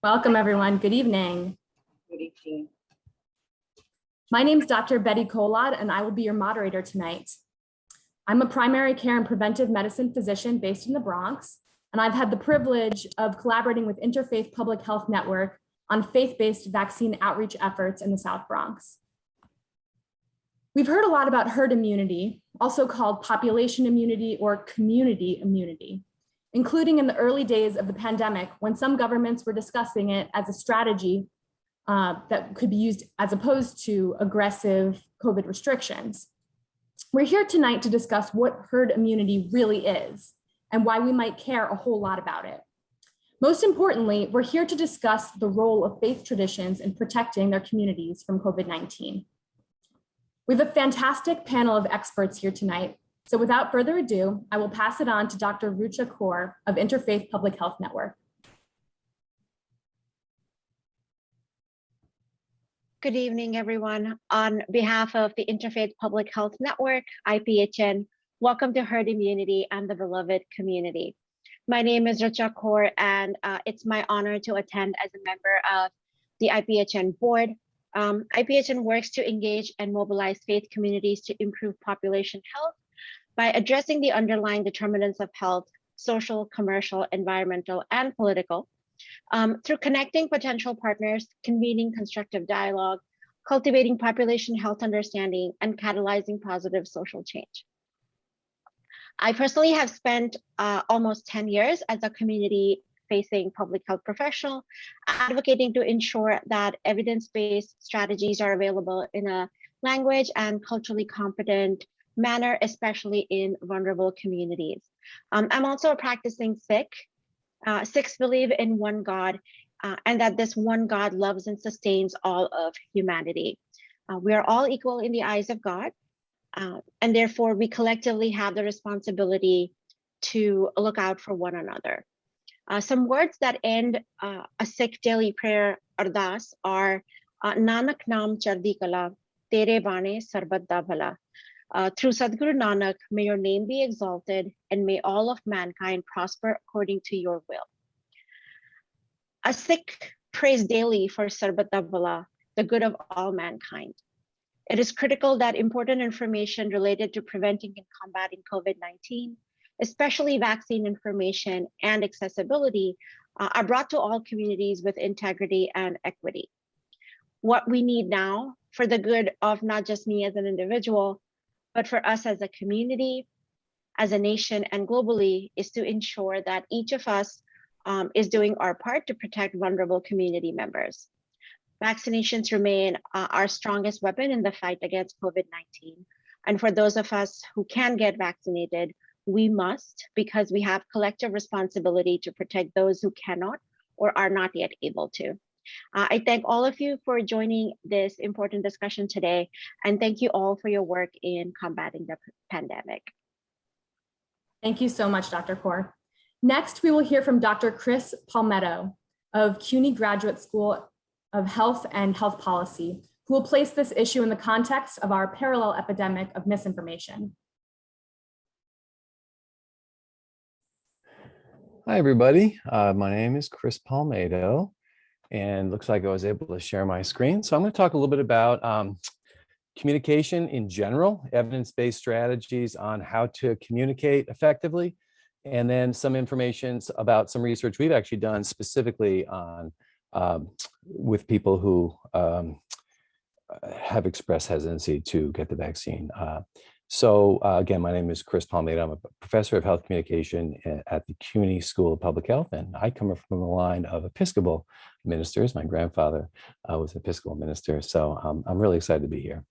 Welcome, everyone. Good evening. Good evening. My name is Dr. Betty Kolad, and I will be your moderator tonight. I'm a primary care and preventive medicine physician based in the Bronx, and I've had the privilege of collaborating with Interfaith Public Health Network on faith-based vaccine outreach efforts in the South Bronx. We've heard a lot about herd immunity, also called population immunity or community immunity, including in the early days of the pandemic when some governments were discussing it as a strategy that could be used as opposed to aggressive COVID restrictions. We're here tonight to discuss what herd immunity really is and why we might care a whole lot about it. Most importantly, we're here to discuss the role of faith traditions in protecting their communities from COVID-19. We have a fantastic panel of experts here tonight. So without further ado, I will pass it on to Dr. Rucha Kaur of Interfaith Public Health Network. Good evening, everyone. On behalf of the Interfaith Public Health Network, IPHN, welcome to Herd Immunity and the beloved community. My name is Rucha Kaur, and it's my honor to attend as a member of the IPHN board. IPHN works to engage and mobilize faith communities to improve population health by addressing the underlying determinants of health, social, commercial, environmental, and political, through connecting potential partners, convening constructive dialogue, cultivating population health understanding, and catalyzing positive social change. I personally have spent almost 10 years as a community-facing public health professional, advocating to ensure that evidence-based strategies are available in a language and culturally competent manner, especially in vulnerable communities. I'm also a practicing Sikh. Sikhs believe in one God, and that this one God loves and sustains all of humanity. We are all equal in the eyes of God, and therefore we collectively have the responsibility to look out for one another. Some words that end a Sikh daily prayer ardas are Nanak Naam Chardi Kala, Tere Bane Sarbat Da Bhala. Through Sadhguru Nanak, may your name be exalted and may all of mankind prosper according to your will. A Sikh prays daily for Sarbat Da Bhala, the good of all mankind. It is critical that important information related to preventing and combating COVID-19, especially vaccine information and accessibility, are brought to all communities with integrity and equity. What we need now for the good of not just me as an individual, but for us as a community, as a nation, and globally, is to ensure that each of us is doing our part to protect vulnerable community members. Vaccinations remain our strongest weapon in the fight against COVID-19. And for those of us who can get vaccinated, we must, because we have collective responsibility to protect those who cannot or are not yet able to. I thank all of you for joining this important discussion today, and thank you all for your work in combating the pandemic. Thank you so much, Dr. Kaur. Next, we will hear from Dr. Chris Palmetto of CUNY Graduate School of Health and Health Policy, who will place this issue in the context of our parallel epidemic of misinformation. Hi, everybody. My name is Chris Palmetto, and looks like I was able to share my screen. So I'm going to talk a little bit about communication in general, evidence-based strategies on how to communicate effectively, and then some information about some research we've actually done specifically on with people who have expressed hesitancy to get the vaccine. Again, my name is Chris Palmetto. I'm a professor of health communication at the CUNY School of Public Health, and I come from the line of Episcopal ministers. My grandfather was an Episcopal minister, so I'm really excited to be here.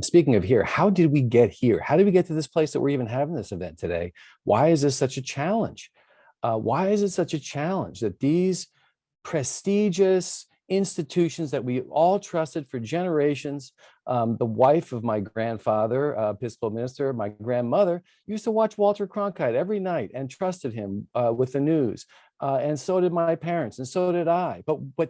Speaking of here, how did we get here? How did we get to this place that we're even having this event today? Why is this such a challenge? Why is it such a challenge that these prestigious institutions that we all trusted for generations, the wife of my grandfather, Episcopal minister, my grandmother, used to watch Walter Cronkite every night and trusted him with the news. And so did my parents, and so did I. But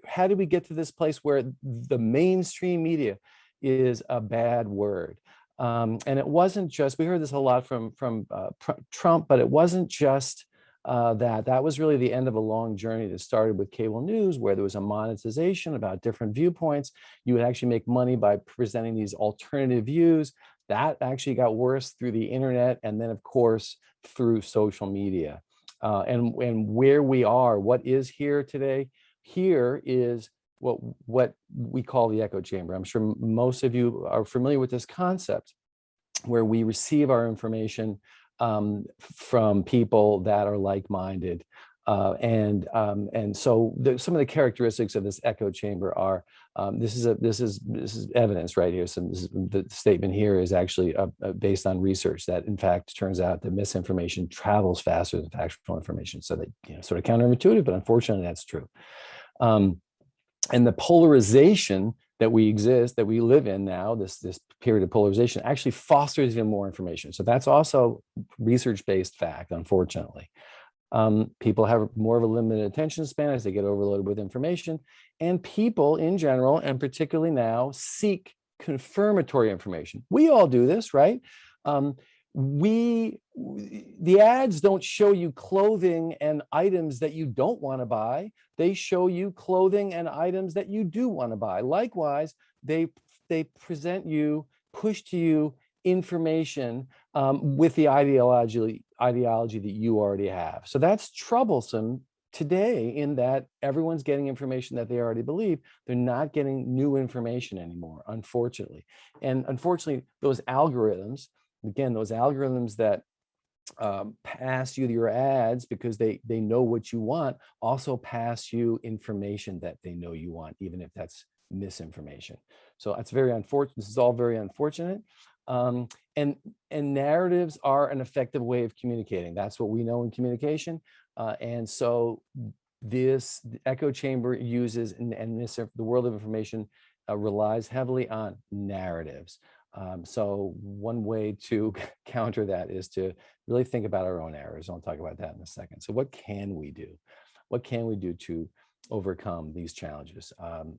how did we get to this place where the mainstream media is a bad word? And it wasn't just, we heard this a lot from Trump, but it wasn't just that was really the end of a long journey that started with cable news, where there was a monetization about different viewpoints. You would actually make money by presenting these alternative views. That actually got worse through the internet, and then of course through social media. And where we are, what is here today? Here is what we call the echo chamber. I'm sure most of you are familiar with this concept, where we receive our information from people that are like-minded. And so some of the characteristics of this echo chamber are, this is evidence right here. The statement here is actually based on research that, in fact, turns out that misinformation travels faster than factual information. So that, sort of counterintuitive, but unfortunately that's true. And the polarization that we live in now, this period of polarization, actually fosters even more information. So that's also research-based fact, unfortunately. People have more of a limited attention span as they get overloaded with information, and people in general, and particularly now, seek confirmatory information. We all do this, right? The ads don't show you clothing and items that you don't want to buy. They show you clothing and items that you do want to buy. Likewise, they present you, push to you information with the ideology that you already have. So that's troublesome today, in that everyone's getting information that they already believe. They're not getting new information anymore, unfortunately. And unfortunately, those algorithms, again, those algorithms that pass you your ads because they know what you want, also pass you information that they know you want, even if that's misinformation. So that's very unfortunate. This is all very unfortunate. And narratives are an effective way of communicating. That's what we know in communication. And so this echo chamber uses, and the world of information relies heavily on narratives. So one way to counter that is to really think about our own errors. I'll talk about that in a second. So what can we do? What can we do to overcome these challenges?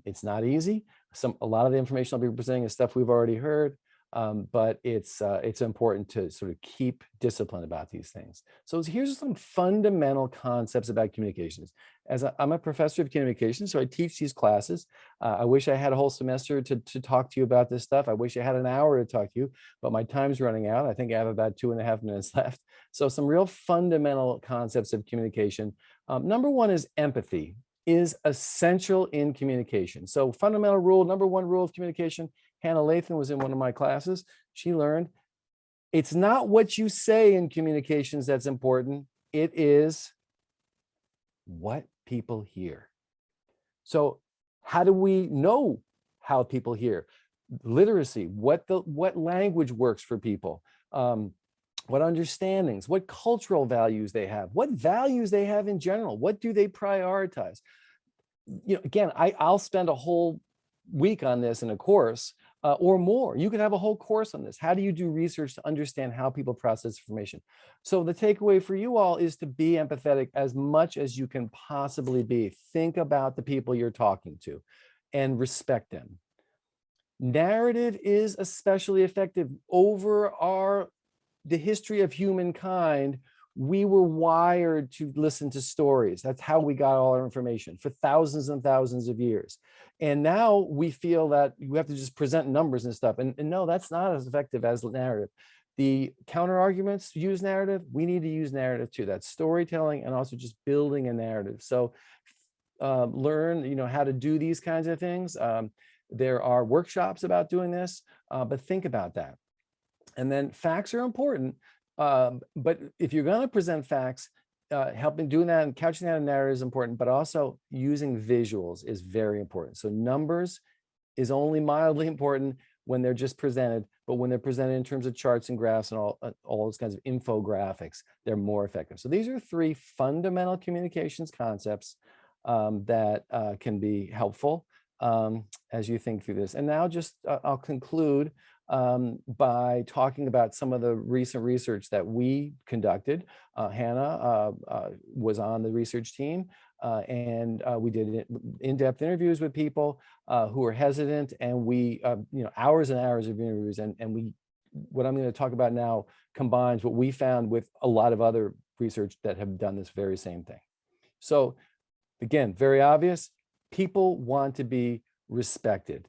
It's not easy. A lot of the information I'll be presenting is stuff we've already heard. But it's important to sort of keep discipline about these things. So here's some fundamental concepts about communications. I'm a professor of communication, so I teach these classes. I wish I had a whole semester to talk to you about this stuff. I wish I had an hour to talk to you, but my time's running out. I think I have about 2.5 minutes left. So some real fundamental concepts of communication. Number one is empathy is essential in communication. So fundamental rule, number one rule of communication, Hannah Latham was in one of my classes. She learned, it's not what you say in communications that's important. It is what people hear. So how do we know how people hear? Literacy, what language works for people, what understandings, what cultural values they have, what values they have in general, what do they prioritize? Again, I'll spend a whole week on this in a course or more. You could have a whole course on this. How do you do research to understand how people process information? So the takeaway for you all is to be empathetic as much as you can possibly be. Think about the people you're talking to and respect them. Narrative is especially effective. Over the history of humankind, we were wired to listen to stories. That's how we got all our information for thousands and thousands of years. And now we feel that you have to just present numbers and stuff. And no, that's not as effective as narrative. The counter arguments use narrative. We need to use narrative too. That's storytelling and also just building a narrative. So learn, how to do these kinds of things. There are workshops about doing this, but think about that. And then facts are important. But if you're going to present facts, doing that and couching that in narrative is important, but also using visuals is very important. So numbers is only mildly important when they're just presented, but when they're presented in terms of charts and graphs and all those kinds of infographics, they're more effective. So these are 3 fundamental communications concepts that can be helpful as you think through this. And now I'll conclude by talking about some of the recent research that we conducted. Hannah was on the research team, and we did in-depth interviews with people who were hesitant, and we, hours and hours of interviews, and what I'm going to talk about now combines what we found with a lot of other research that have done this very same thing. So again, very obvious, people want to be respected.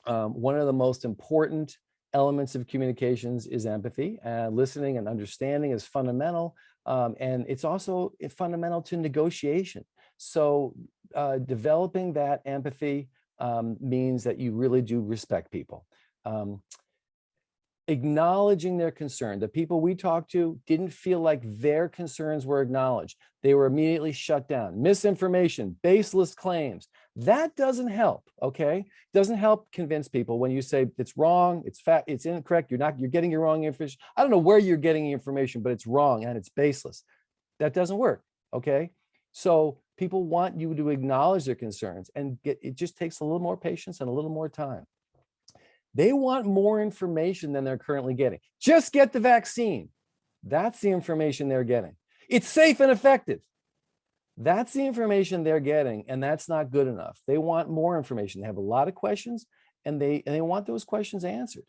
One of the most important elements of communications is empathy. Listening and understanding is fundamental, and it's also fundamental to negotiation. So developing that empathy means that you really do respect people. Acknowledging their concern. The people we talked to didn't feel like their concerns were acknowledged. They were immediately shut down. Misinformation, baseless claims. That doesn't help, okay? Doesn't help convince people when you say it's wrong, it's incorrect, you're getting your wrong information. I don't know where you're getting the information, but it's wrong and it's baseless. That doesn't work, okay? So people want you to acknowledge their concerns, and it just takes a little more patience and a little more time. They want more information than they're currently getting. Just get the vaccine. That's the information they're getting. It's safe and effective. That's the information they're getting, and that's not good enough. They want more information. They have a lot of questions, and they want those questions answered.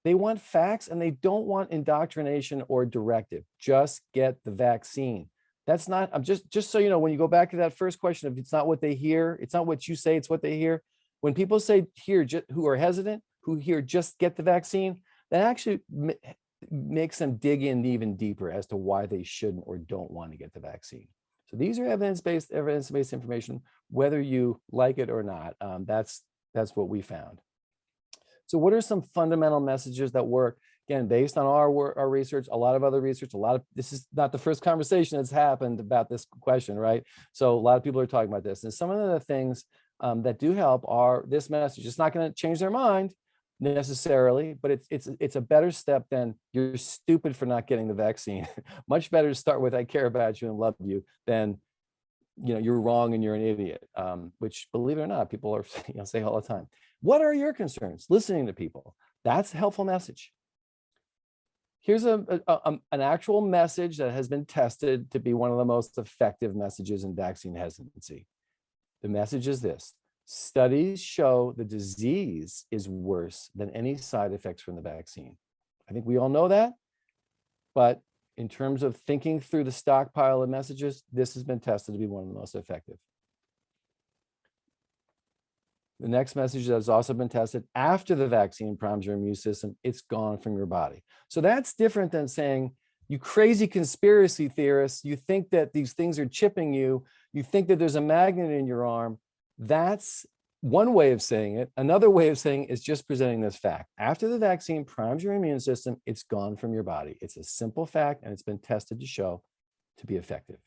They want facts, and they don't want indoctrination or directive. Just get the vaccine. That's not, I'm just so you know, when you go back to that first question, if it's not what they hear, it's not what you say, it's what they hear. When people say here, who are hesitant, who hear just get the vaccine, that actually makes them dig in even deeper as to why they shouldn't or don't want to get the vaccine. So these are evidence-based information, whether you like it or not. That's what we found. So what are some fundamental messages that work? Again, based on our research, a lot of other research, this is not the first conversation that's happened about this question, right? So a lot of people are talking about this. And some of the things that do help are this message. It's not going to change their mind necessarily, but it's a better step than you're stupid for not getting the vaccine. Much better to start with I care about you and love you than you're wrong and you're an idiot, which, believe it or not, people are say all the time. What are your concerns? Listening to people. That's a helpful message. Here's an actual message that has been tested to be one of the most effective messages in vaccine hesitancy. The message is this: studies show the disease is worse than any side effects from the vaccine. I think we all know that, but in terms of thinking through the stockpile of messages, this has been tested to be one of the most effective. The next message that has also been tested: after the vaccine primes your immune system, it's gone from your body. So that's different than saying, you crazy conspiracy theorists, you think that these things are chipping you, you think that there's a magnet in your arm. That's one way of saying it. Another way of saying it is just presenting this fact. After the vaccine primes your immune system, it's gone from your body. It's a simple fact, and it's been tested to show to be effective.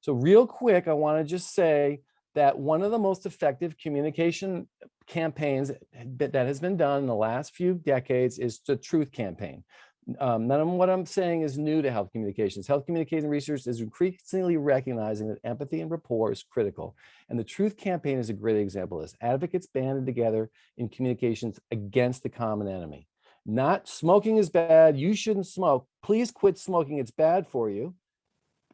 So real quick, I want to just say that one of the most effective communication campaigns that has been done in the last few decades is the truth campaign. None of what I'm saying is new to health communications. Health communication research is increasingly recognizing that empathy and rapport is critical. And the truth campaign is a great example of this. Advocates banded together in communications against the common enemy. Not smoking is bad, you shouldn't smoke, please quit smoking, it's bad for you.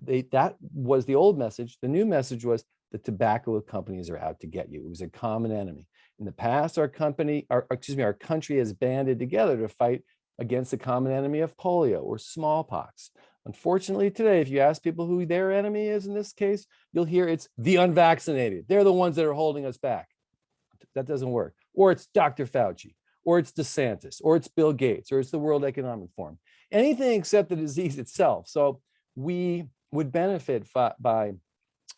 That was the old message. The new message was the tobacco companies are out to get you. It was a common enemy. In the past, our country has banded together to fight against the common enemy of polio or smallpox. Unfortunately, today, if you ask people who their enemy is in this case, you'll hear it's the unvaccinated. They're the ones that are holding us back. That doesn't work. Or it's Dr. Fauci, or it's DeSantis, or it's Bill Gates, or it's the World Economic Forum. Anything except the disease itself. So we would benefit by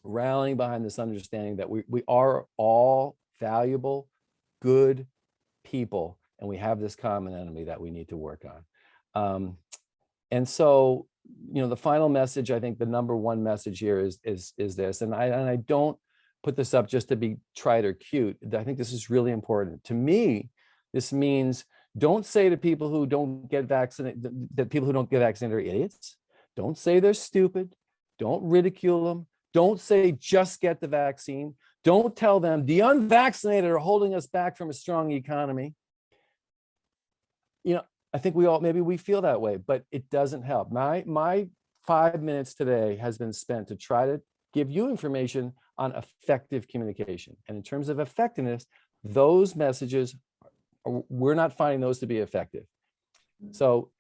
rallying behind this understanding that we are all valuable, good people, and we have this common enemy that we need to work on. And so, the final message, I think the number one message here is this, and I don't put this up just to be trite or cute. I think this is really important. To me, this means don't say to people who don't get vaccinated that people who don't get vaccinated are idiots. Don't say they're stupid. Don't ridicule them. Don't say just get the vaccine. Don't tell them the unvaccinated are holding us back from a strong economy. I think maybe we feel that way, but it doesn't help. My 5 minutes today has been spent to try to give you information on effective communication. And in terms of effectiveness, those messages, we're not finding those to be effective. So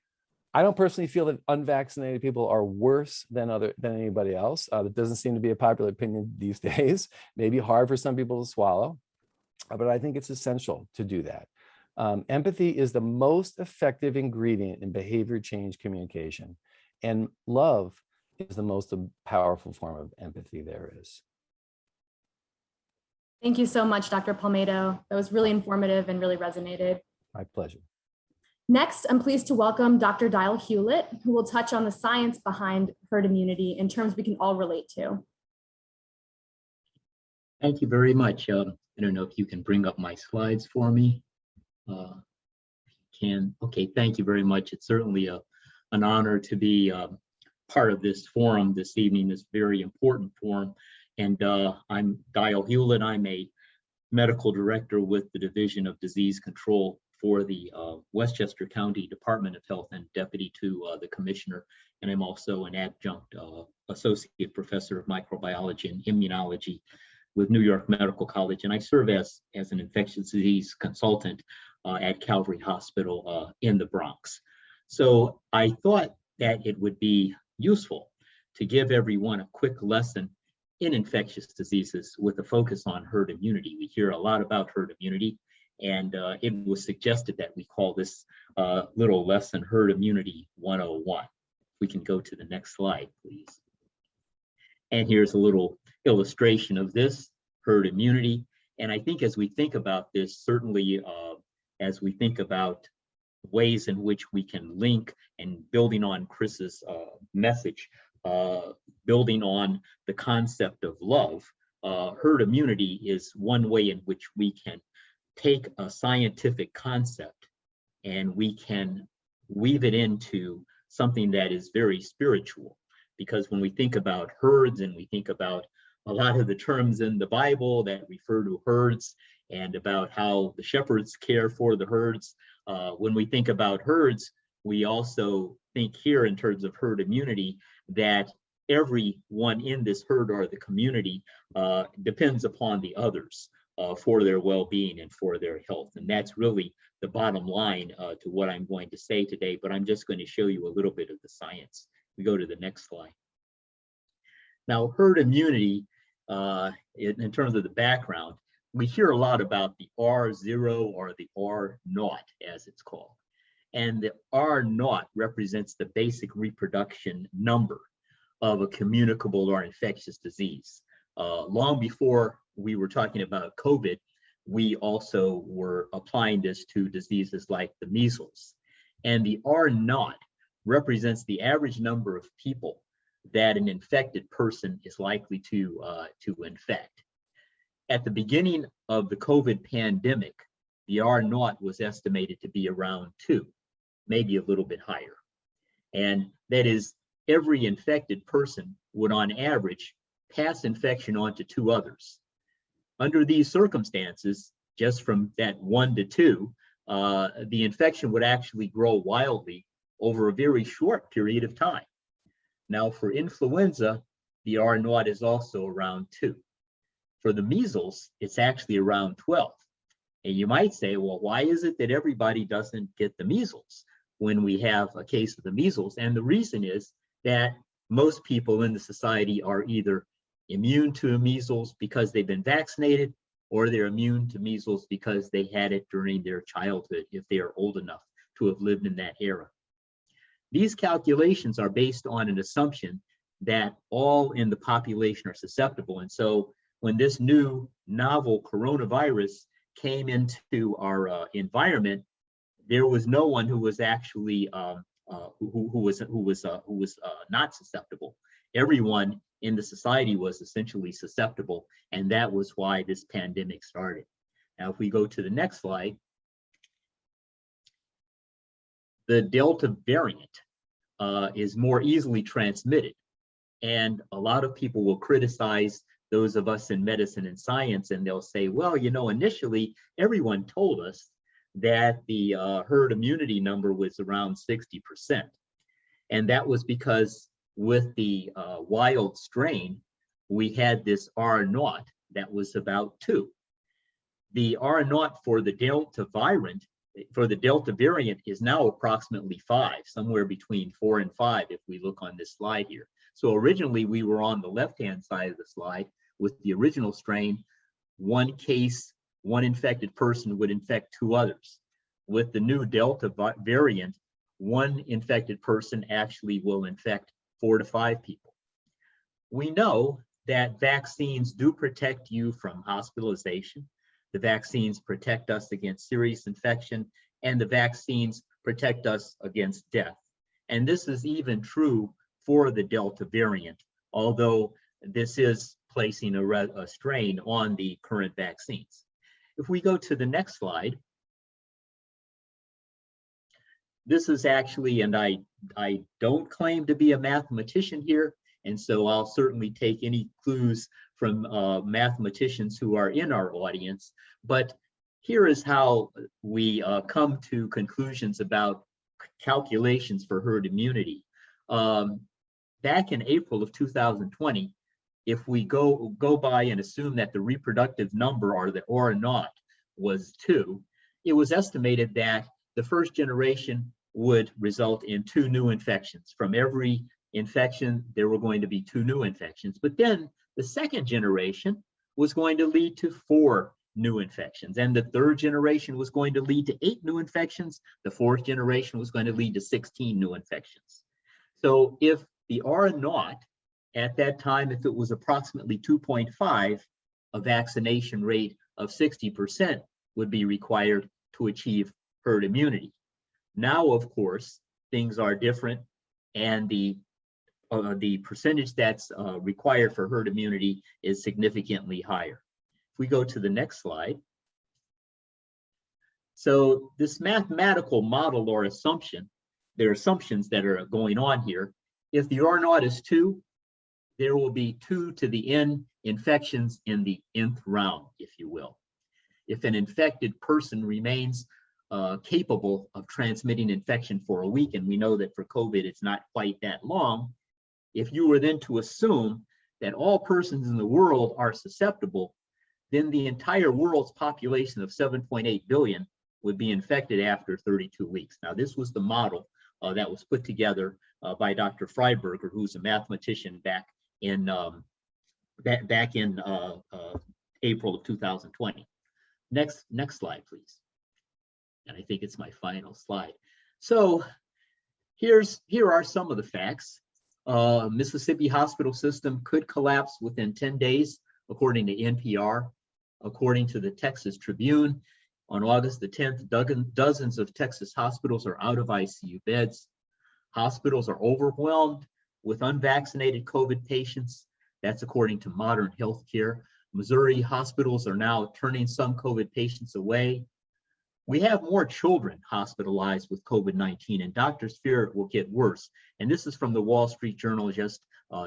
I don't personally feel that unvaccinated people are worse than anybody else. That doesn't seem to be a popular opinion these days. Maybe hard for some people to swallow, but I think it's essential to do that. Empathy is the most effective ingredient in behavior change communication, and love is the most powerful form of empathy there is. Thank you so much, Dr. Palmetto. That was really informative and really resonated. My pleasure. Next, I'm pleased to welcome Dr. Dial Hewlett, who will touch on the science behind herd immunity in terms we can all relate to. Thank you very much. I don't know if you can bring up my slides for me. Okay, thank you very much. It's certainly an honor to be part of this forum this evening, this very important forum. And I'm Dial Hewlett. I'm a medical director with the Division of Disease Control for the Westchester County Department of Health and deputy to the commissioner. And I'm also an adjunct associate professor of microbiology and immunology with New York Medical College. And I serve as an infectious disease consultant at Calvary Hospital in the Bronx. So I thought that it would be useful to give everyone a quick lesson in infectious diseases with a focus on herd immunity. We hear a lot about herd immunity, and it was suggested that we call this little lesson Herd Immunity 101. We can go to the next slide, please. And here's a little illustration of this herd immunity. And I think as we think about this, certainly as we think about ways in which we can link, and building on Chris's message, building on the concept of love, herd immunity is one way in which we can take a scientific concept and we can weave it into something that is very spiritual. Because when we think about herds and we think about a lot of the terms in the Bible that refer to herds and about how the shepherds care for the herds, when we think about herds, we also think here in terms of herd immunity that everyone in this herd or the community depends upon the others for their well-being and for their health. And that's really the bottom line to what I'm going to say today, but I'm just going to show you a little bit of the science. We go to the next slide. Now, herd immunity, in terms of the background, we hear a lot about the R0 or the R0, as it's called. And the R0 represents the basic reproduction number of a communicable or infectious disease. Long before we were talking about COVID, we also were applying this to diseases like the measles. And the R0 represents the average number of people that an infected person is likely to infect. At the beginning of the COVID pandemic, the R0 was estimated to be around 2, maybe a little bit higher. And that is, every infected person would on average pass infection on to 2 others. Under these circumstances, just from that 1 to 2, the infection would actually grow wildly over a very short period of time. Now, for influenza, the R0 is also around 2. For the measles, it's actually around 12. And you might say, well, why is it that everybody doesn't get the measles when we have a case of the measles? And the reason is that most people in the society are either immune to measles because they've been vaccinated, or they're immune to measles because they had it during their childhood, if they are old enough to have lived in that era. These calculations are based on an assumption that all in the population are susceptible. And so when this new novel coronavirus came into our environment, there was no one who was actually who was not susceptible. Everyone in the society was essentially susceptible, and that was why this pandemic started. Now, if we go to the next slide, the Delta variant is more easily transmitted, and a lot of people will criticize those of us in medicine and science, and they'll say, well, you know, initially everyone told us that the herd immunity number was around 60%. And that was because with the wild strain, we had this R0 that was about 2. The R0 for the Delta variant for the Delta variant is now approximately 5, somewhere between 4 and 5 if we look on this slide here. So originally we were on the left-hand side of the slide with the original strain. One case, one infected person would infect 2 others. With the new Delta variant, one infected person actually will infect 4 to 5 people. We know that vaccines do protect you from hospitalization. The vaccines protect us against serious infection, and the vaccines protect us against death. And this is even true for the Delta variant, although this is placing a strain on the current vaccines. If we go to the next slide, this is actually, and I don't claim to be a mathematician here, and so I'll certainly take any clues from mathematicians who are in our audience, but here is how we come to conclusions about calculations for herd immunity. Back in April of 2020, if we go by and assume that the reproductive number or the or naught was 2, it was estimated that the first generation would result in 2 new infections. From every infection, there were going to be 2 new infections. But then the second generation was going to lead to 4 new infections. And the third generation was going to lead to 8 new infections. The fourth generation was going to lead to 16 new infections. So if the R naught at that time, if it was approximately 2.5, a vaccination rate of 60% would be required to achieve herd immunity. Now, of course, things are different, and the percentage that's required for herd immunity is significantly higher. If we go to the next slide. So this mathematical model or assumption, there are assumptions that are going on here. If the R naught is 2, there will be 2 to the n infections in the nth round, if you will. If an infected person remains capable of transmitting infection for a week, and we know that for COVID it's not quite that long, if you were then to assume that all persons in the world are susceptible, then the entire world's population of 7.8 billion would be infected after 32 weeks. Now, this was the model that was put together by Dr. Freiberger, who's a mathematician back in April of 2020. Next slide, please. And I think it's my final slide. So here are some of the facts. Mississippi hospital system could collapse within 10 days, according to NPR. According to the Texas Tribune, on August the 10th, dozens of Texas hospitals are out of ICU beds. Hospitals are overwhelmed with unvaccinated COVID patients. That's according to Modern Healthcare. Missouri hospitals are now turning some COVID patients away. We have more children hospitalized with COVID-19, and doctors fear it will get worse. And this is from the Wall Street Journal just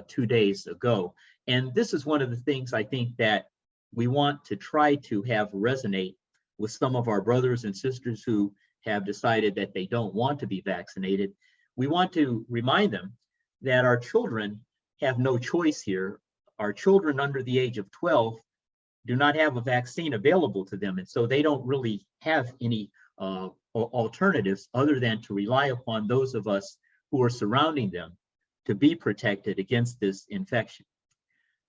2 days ago. And this is one of the things I think that we want to try to have resonate with some of our brothers and sisters who have decided that they don't want to be vaccinated. We want to remind them that our children have no choice here. Our children under the age of 12 do not have a vaccine available to them, and so they don't really have any alternatives other than to rely upon those of us who are surrounding them to be protected against this infection.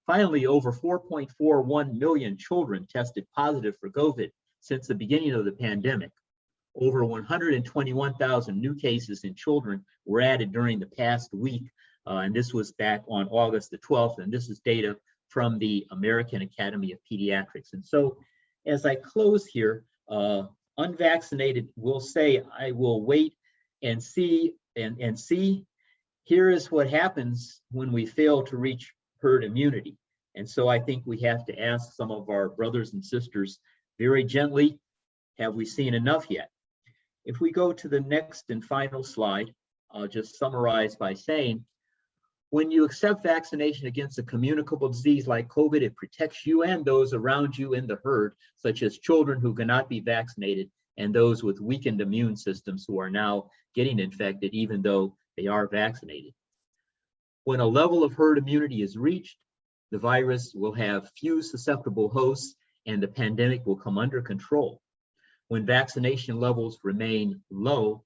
Finally, over 4.41 million children tested positive for COVID since the beginning of the pandemic. Over 121,000 new cases in children were added during the past week, and this was back on August the 12th, and this is data from the American Academy of Pediatrics. And so as I close here, unvaccinated will say, I will wait and see, and see. Here is what happens when we fail to reach herd immunity. And so I think we have to ask some of our brothers and sisters very gently, have we seen enough yet? If we go to the next and final slide, I'll just summarize by saying, when you accept vaccination against a communicable disease like COVID, it protects you and those around you in the herd, such as children who cannot be vaccinated and those with weakened immune systems who are now getting infected even though they are vaccinated. When a level of herd immunity is reached, the virus will have few susceptible hosts and the pandemic will come under control. When vaccination levels remain low,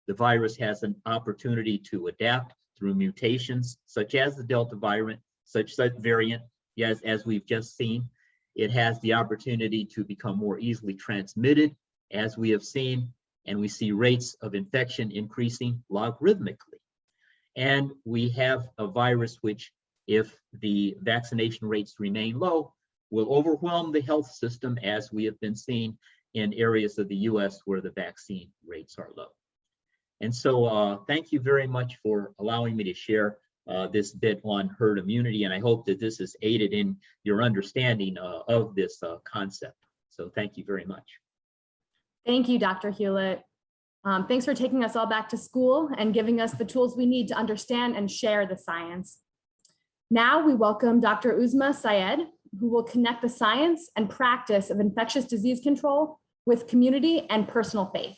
the virus has an opportunity to adapt through mutations, such as the Delta variant, yes, as we've just seen. It has the opportunity to become more easily transmitted, as we have seen, and we see rates of infection increasing logarithmically. And we have a virus which, if the vaccination rates remain low, will overwhelm the health system, as we have been seeing in areas of the US where the vaccine rates are low. And so thank you very much for allowing me to share this bit on herd immunity. And I hope that this has aided in your understanding of this concept. So thank you very much. Thank you, Dr. Hewlett. Thanks for taking us all back to school and giving us the tools we need to understand and share the science. Now we welcome Dr. Uzma Syed, who will connect the science and practice of infectious disease control with community and personal faith.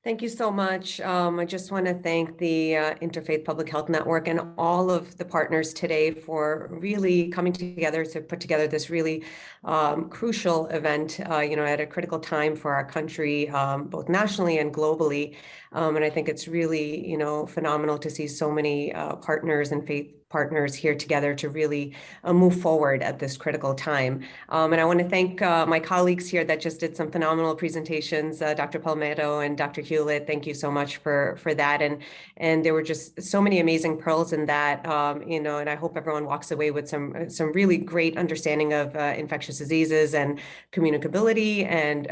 Thank you so much. I just want to thank the Interfaith Public Health Network and all of the partners today for really coming together to put together this really crucial event, at a critical time for our country, both nationally and globally. And I think it's really, phenomenal to see so many partners and faith partners here together to really move forward at this critical time. And I want to thank my colleagues here that just did some phenomenal presentations, Dr. Palmetto and Dr. Hewlett. Thank you so much for that. And there were just so many amazing pearls in that, and I hope everyone walks away with some really great understanding of infectious diseases and communicability. And,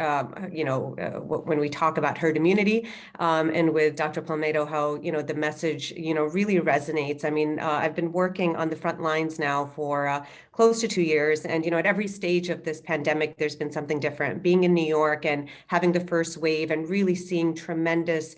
when we talk about herd immunity, and with Dr. Palmetto, how, the message, really resonates. I mean, I've been working on the front lines now for close to 2 years. And, at every stage of this pandemic, there's been something different. Being in New York and having the first wave and really seeing tremendous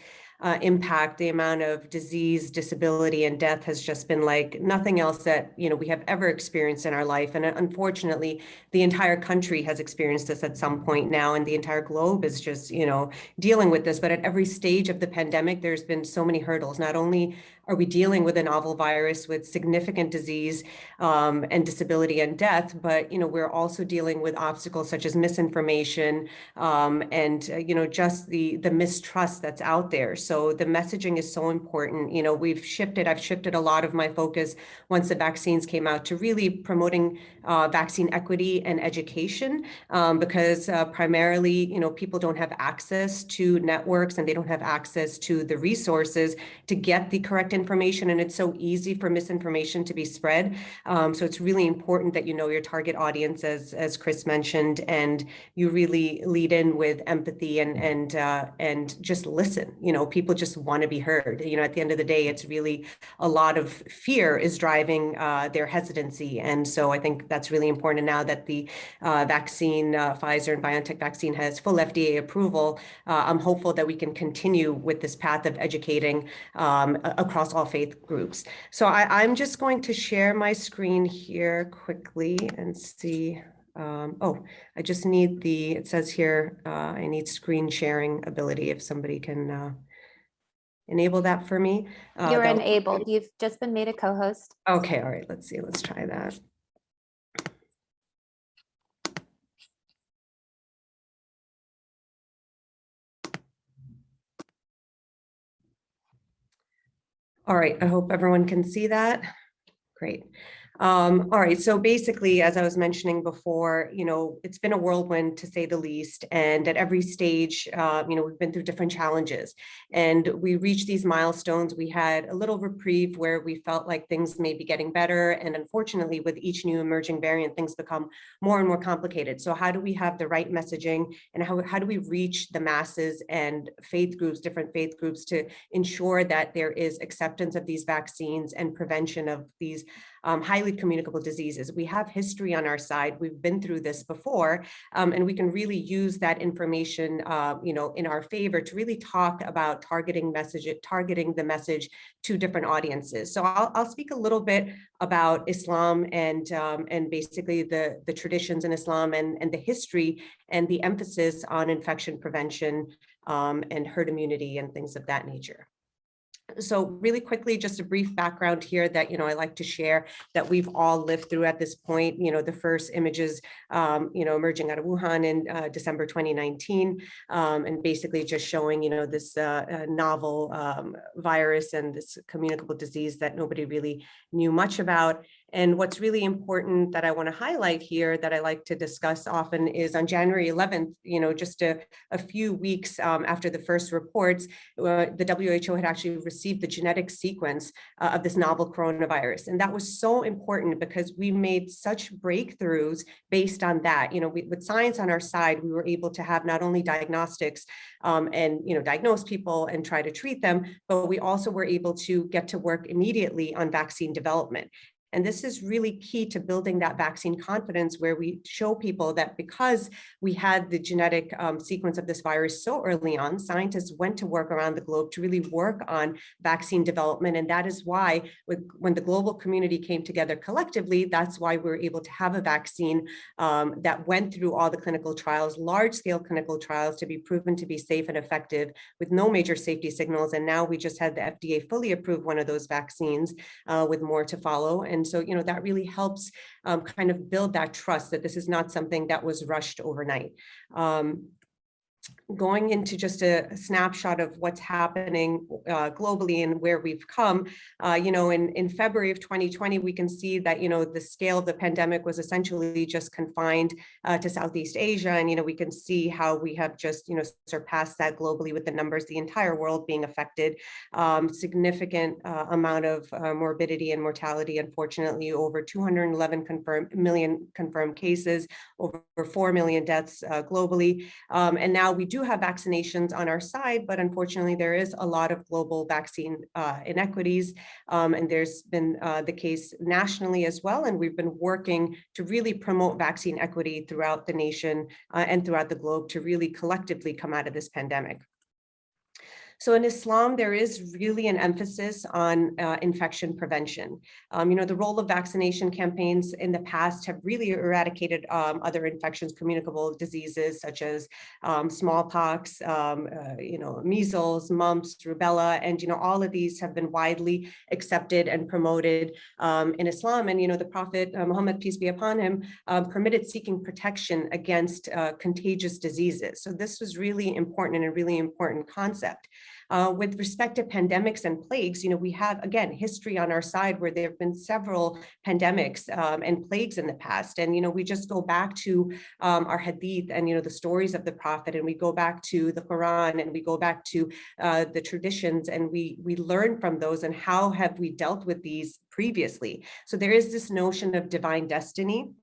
impact, the amount of disease, disability, and death has just been like nothing else that, we have ever experienced in our life. And unfortunately, the entire country has experienced this at some point now, and the entire globe is just, dealing with this. But at every stage of the pandemic, there's been so many hurdles. Not only are we dealing with a novel virus with significant disease and disability and death, but, we're also dealing with obstacles such as misinformation and, just the mistrust that's out there. So the messaging is so important. I've shifted a lot of my focus once the vaccines came out to really promoting vaccine equity and education, because primarily, people don't have access to networks and they don't have access to the resources to get the correct information. And it's so easy for misinformation to be spread. So it's really important that you know your target audience, as Chris mentioned, and you really lead in with empathy and just listen. People just want to be heard. At the end of the day, it's really a lot of fear is driving their hesitancy. And so I think that's really important. Now that the vaccine, Pfizer and BioNTech vaccine has full FDA approval, I'm hopeful that we can continue with this path of educating across all faith groups. So I'm just going to share my screen here quickly and see. I just need it says here, I need screen sharing ability. If somebody can enable that for me. You're enabled. You've just been made a co-host. Okay, all right, let's see. Let's try that. All right, I hope everyone can see that. Great. All right, so basically, as I was mentioning before, it's been a whirlwind to say the least. And at every stage, we've been through different challenges and we reached these milestones. We had a little reprieve where we felt like things may be getting better. And unfortunately, with each new emerging variant, things become more and more complicated. So how do we have the right messaging and how do we reach the masses and faith groups, different faith groups, to ensure that there is acceptance of these vaccines and prevention of these highly communicable diseases? We have history on our side. We've been through this before, and we can really use that information, in our favor to really talk about targeting the message to different audiences. So I'll speak a little bit about Islam and basically the traditions in Islam and the history and the emphasis on infection prevention and herd immunity and things of that nature. So really quickly, just a brief background here that, I like to share that we've all lived through at this point, the first images, emerging out of Wuhan in December 2019, and basically just showing, this novel virus and this communicable disease that nobody really knew much about. And what's really important that I want to highlight here that I like to discuss often is on January 11th, just a few weeks after the first reports, the WHO had actually received the genetic sequence of this novel coronavirus. And that was so important because we made such breakthroughs based on that. With science on our side, we were able to have not only diagnostics and diagnose people and try to treat them, but we also were able to get to work immediately on vaccine development. And this is really key to building that vaccine confidence, where we show people that because we had the genetic sequence of this virus so early on, scientists went to work around the globe to really work on vaccine development. And that is why when the global community came together collectively, that's why we were able to have a vaccine that went through all the clinical trials, large-scale clinical trials, to be proven to be safe and effective with no major safety signals. And now we just had the FDA fully approve one of those vaccines with more to follow. And so, that really helps kind of build that trust that this is not something that was rushed overnight. Going into just a snapshot of what's happening globally and where we've come, in February of 2020, we can see that, the scale of the pandemic was essentially just confined to Southeast Asia. And, we can see how we have just, surpassed that globally with the numbers, the entire world being affected. Significant amount of morbidity and mortality, unfortunately, over 211 million confirmed cases, over 4 million deaths globally. And now we do have vaccinations on our side, but unfortunately there is a lot of global vaccine inequities, and there's been the case nationally as well. And we've been working to really promote vaccine equity throughout the nation and throughout the globe to really collectively come out of this pandemic. So in Islam, there is really an emphasis on infection prevention. The role of vaccination campaigns in the past have really eradicated other infections, communicable diseases such as smallpox, measles, mumps, rubella, and all of these have been widely accepted and promoted in Islam. And the Prophet Muhammad, peace be upon him, permitted seeking protection against contagious diseases. So this was really important and a really important concept. With respect to pandemics and plagues, we have, again, history on our side where there have been several pandemics and plagues in the past. And, we just go back to our hadith and, the stories of the Prophet, and we go back to the Quran, and we go back to the traditions, and we learn from those and how have we dealt with these previously. So there is this notion of divine destiny.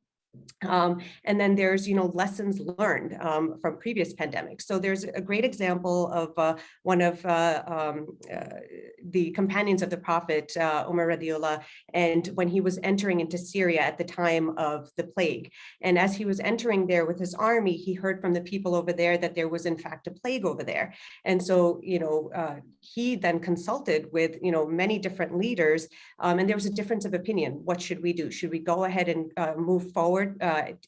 And then there's, lessons learned from previous pandemics. So there's a great example of one of the companions of the Prophet, Umar Radiullah, and when he was entering into Syria at the time of the plague. And as he was entering there with his army, he heard from the people over there that there was in fact a plague over there. And so, he then consulted with, many different leaders, and there was a difference of opinion. What should we do? Should we go ahead and move forward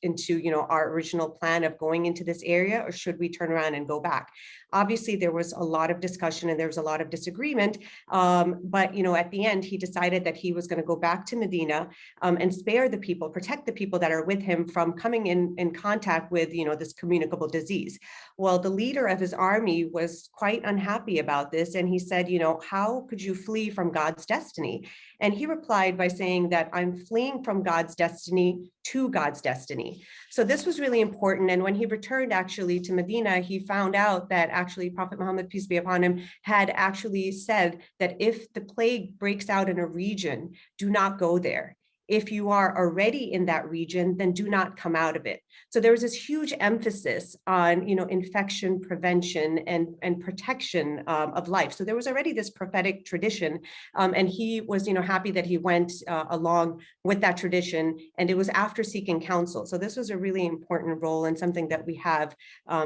into our original plan of going into this area, or should we turn around and go back? Obviously, there was a lot of discussion and there was a lot of disagreement, but at the end, he decided that he was going to go back to Medina and spare the people, protect the people that are with him from coming in contact with this communicable disease. Well, the leader of his army was quite unhappy about this, and he said, how could you flee from God's destiny? And he replied by saying that I'm fleeing from God's destiny to God's destiny. So this was really important. And when he returned actually to Medina, he found out that actually Prophet Muhammad, peace be upon him, had actually said that if the plague breaks out in a region, do not go there. If you are already in that region, then do not come out of it. So there was this huge emphasis on, infection prevention and protection of life. So there was already this prophetic tradition, and he was, happy that he went along with that tradition. And it was after seeking counsel. So this was a really important role and something that we have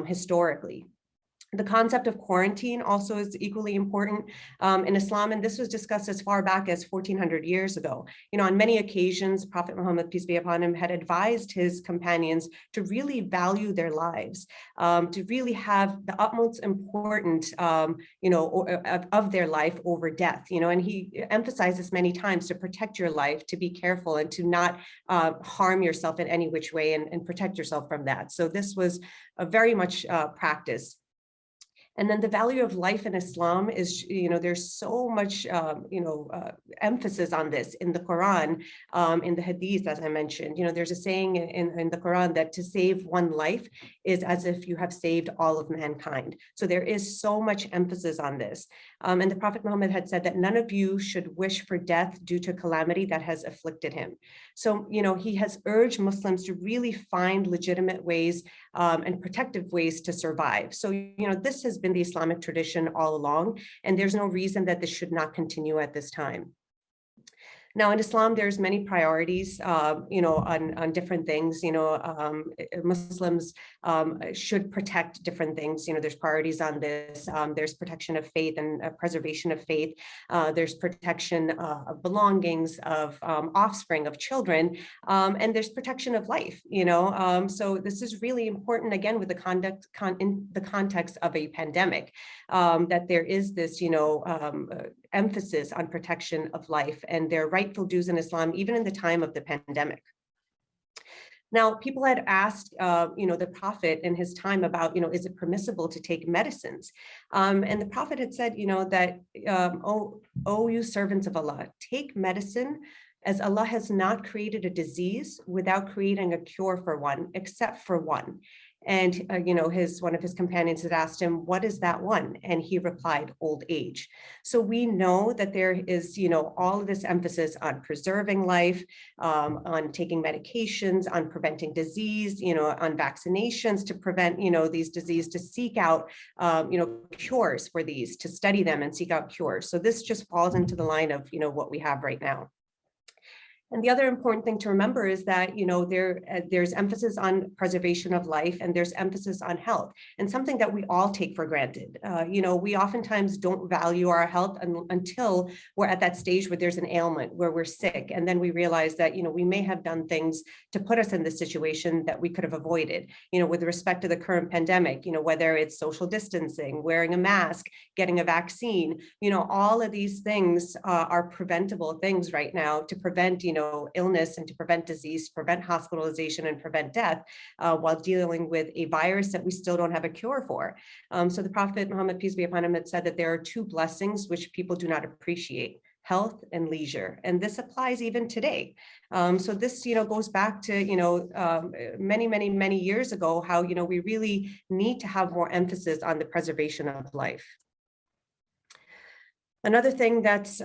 historically. The concept of quarantine also is equally important in Islam, and this was discussed as far back as 1400 years ago. On many occasions, Prophet Muhammad, peace be upon him, had advised his companions to really value their lives, to really have the utmost importance, of their life over death. And he emphasizes many times to protect your life, to be careful, and to not harm yourself in any which way, and protect yourself from that. So this was a very much practice. And then the value of life in Islam is, there's so much, emphasis on this in the Quran, in the Hadith, as I mentioned. There's a saying in the Quran that to save one life is as if you have saved all of mankind. So there is so much emphasis on this. And the Prophet Muhammad had said that none of you should wish for death due to calamity that has afflicted him. So, he has urged Muslims to really find legitimate ways and protective ways to survive. So, this has been the Islamic tradition all along, and there's no reason that this should not continue at this time. Now, in Islam, there's many priorities, on different things. Muslims should protect different things. There's priorities on this. There's protection of faith and preservation of faith. There's protection of belongings, of offspring, of children, and there's protection of life. So this is really important, again, with in the context of a pandemic, that there is this, emphasis on protection of life and their rightful dues in Islam, even in the time of the pandemic. Now, people had asked, the Prophet in his time about, is it permissible to take medicines? And the Prophet had said, that, oh, you servants of Allah, take medicine, as Allah has not created a disease without creating a cure for one, except for one. And, one of his companions had asked him, what is that one? And he replied, old age. So we know that there is, all of this emphasis on preserving life, on taking medications, on preventing disease, on vaccinations to prevent, these diseases, to seek out, cures for these, to study them and seek out cures. So this just falls into the line of, what we have right now. And the other important thing to remember is that, there's emphasis on preservation of life, and there's emphasis on health, and something that we all take for granted. We oftentimes don't value our health until we're at that stage where there's an ailment, where we're sick. And then we realize that, we may have done things to put us in this situation that we could have avoided, with respect to the current pandemic, whether it's social distancing, wearing a mask, getting a vaccine, all of these things are preventable things right now to prevent, illness and to prevent disease, prevent hospitalization, and prevent death while dealing with a virus that we still don't have a cure for. So the Prophet Muhammad, peace be upon him, had said that there are two blessings which people do not appreciate: health and leisure. And this applies even today. So this, goes back to, many, many, many years ago, how, we really need to have more emphasis on the preservation of life. Another thing that's,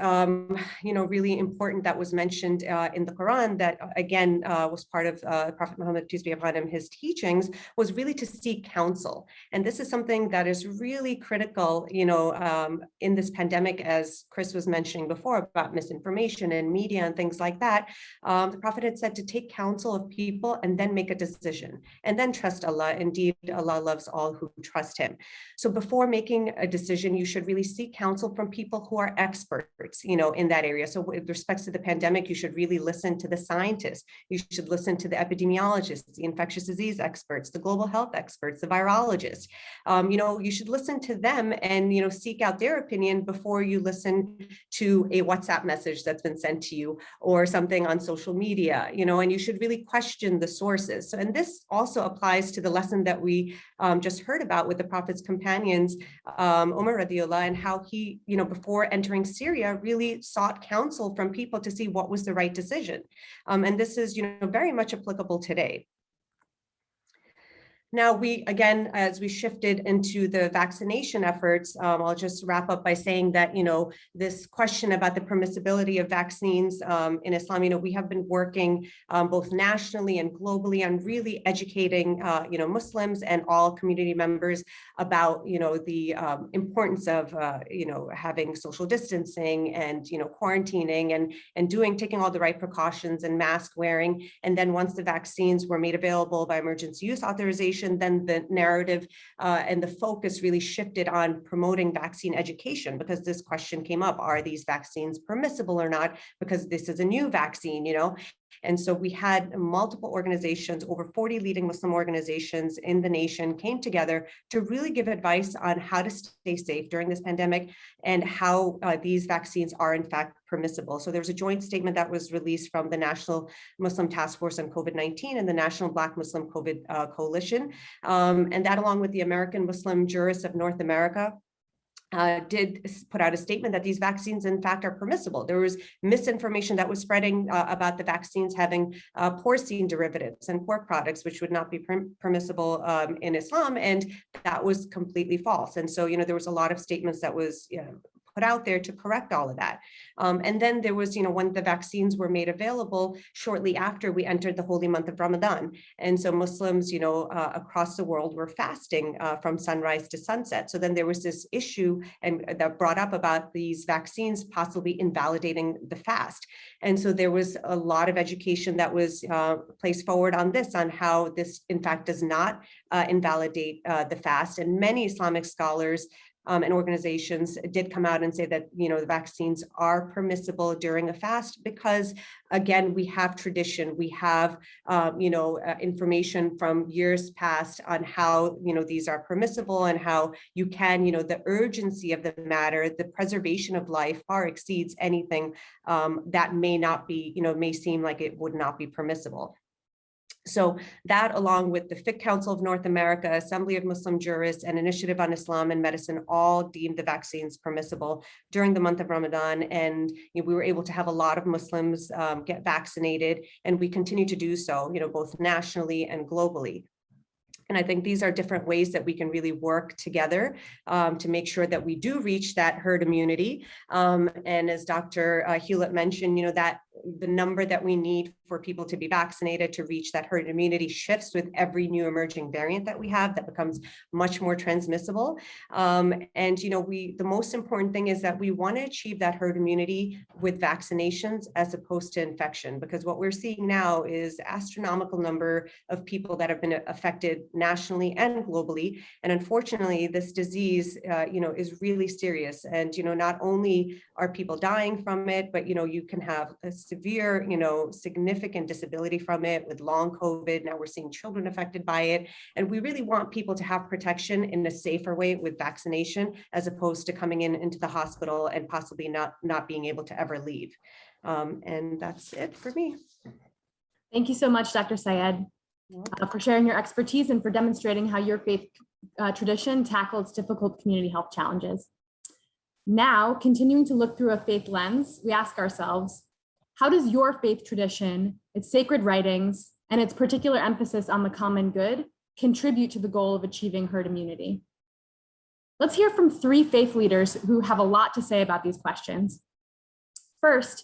really important that was mentioned in the Quran that, again, was part of Prophet Muhammad, peace be upon him, his teachings, was really to seek counsel. And this is something that is really critical, in this pandemic, as Chris was mentioning before, about misinformation and media and things like that. The Prophet had said to take counsel of people and then make a decision, and then trust Allah. Indeed, Allah loves all who trust him. So before making a decision, you should really seek counsel from people who are experts, in that area. So with respect to the pandemic, you should really listen to the scientists. You should listen to the epidemiologists, the infectious disease experts, the global health experts, the virologists. You should listen to them and, seek out their opinion before you listen to a WhatsApp message that's been sent to you or something on social media, and you should really question the sources. So, and this also applies to the lesson that we just heard about with the Prophet's companions, Umar radiallahu, and how he, before entering Syria, really sought counsel from people to see what was the right decision. And this is, very much applicable today. Now, we, again, as we shifted into the vaccination efforts, I'll just wrap up by saying that, this question about the permissibility of vaccines in Islam, we have been working both nationally and globally on really educating, Muslims and all community members about, the importance of, having social distancing and, quarantining and taking all the right precautions and mask wearing. And then once the vaccines were made available by emergency use authorization, vaccination, then the narrative and the focus really shifted on promoting vaccine education, because this question came up: are these vaccines permissible or not? Because this is a new vaccine, you know. And so we had multiple organizations, over 40 leading Muslim organizations in the nation came together to really give advice on how to stay safe during this pandemic and how these vaccines are in fact permissible. So there's a joint statement that was released from the National Muslim Task Force on COVID-19 and the National Black Muslim COVID Coalition. And that, along with the American Muslim Jurists of North America, did put out a statement that these vaccines, in fact, are permissible. There was misinformation that was spreading about the vaccines having porcine derivatives and pork products, which would not be permissible in Islam, and that was completely false. And so, you know, there was a lot of statements that was put out there to correct all of that. And then there was, you know, when the vaccines were made available shortly after we entered the holy month of Ramadan. And so Muslims, you know, across the world were fasting from sunrise to sunset. So then there was this issue and that brought up about these vaccines possibly invalidating the fast. And so there was a lot of education that was placed forward on this, on how this in fact does not invalidate the fast. And many Islamic scholars and organizations did come out and say that, you know, the vaccines are permissible during a fast because, again, we have tradition, we have, information from years past on how, you know, these are permissible and how you can, you know, the urgency of the matter, the preservation of life far exceeds anything that may not be, you know, may seem like it would not be permissible. So that, along with the Fiqh Council of North America, Assembly of Muslim Jurists, and Initiative on Islam and Medicine, all deemed the vaccines permissible during the month of Ramadan. And we were able to have a lot of Muslims get vaccinated, and we continue to do so, you know, both nationally and globally. And I think these are different ways that we can really work together to make sure that we do reach that herd immunity. And as Dr. Hewlett mentioned, you know, that the number that we need for people to be vaccinated to reach that herd immunity shifts with every new emerging variant that we have that becomes much more transmissible. And, you know, the most important thing is that we want to achieve that herd immunity with vaccinations as opposed to infection, because what we're seeing now is astronomical number of people that have been affected nationally and globally. And unfortunately, this disease, is really serious. And, you know, not only are people dying from it, but, you know, you can have a severe, you know, significant disability from it with long COVID. Now we're seeing children affected by it. And we really want people to have protection in a safer way with vaccination, as opposed to coming into the hospital and possibly not being able to ever leave. And that's it for me. Thank you so much, Dr. Syed, for sharing your expertise and for demonstrating how your faith tradition tackles difficult community health challenges. Now, continuing to look through a faith lens, we ask ourselves, how does your faith tradition, its sacred writings, and its particular emphasis on the common good contribute to the goal of achieving herd immunity? Let's hear from 3 faith leaders who have a lot to say about these questions. First,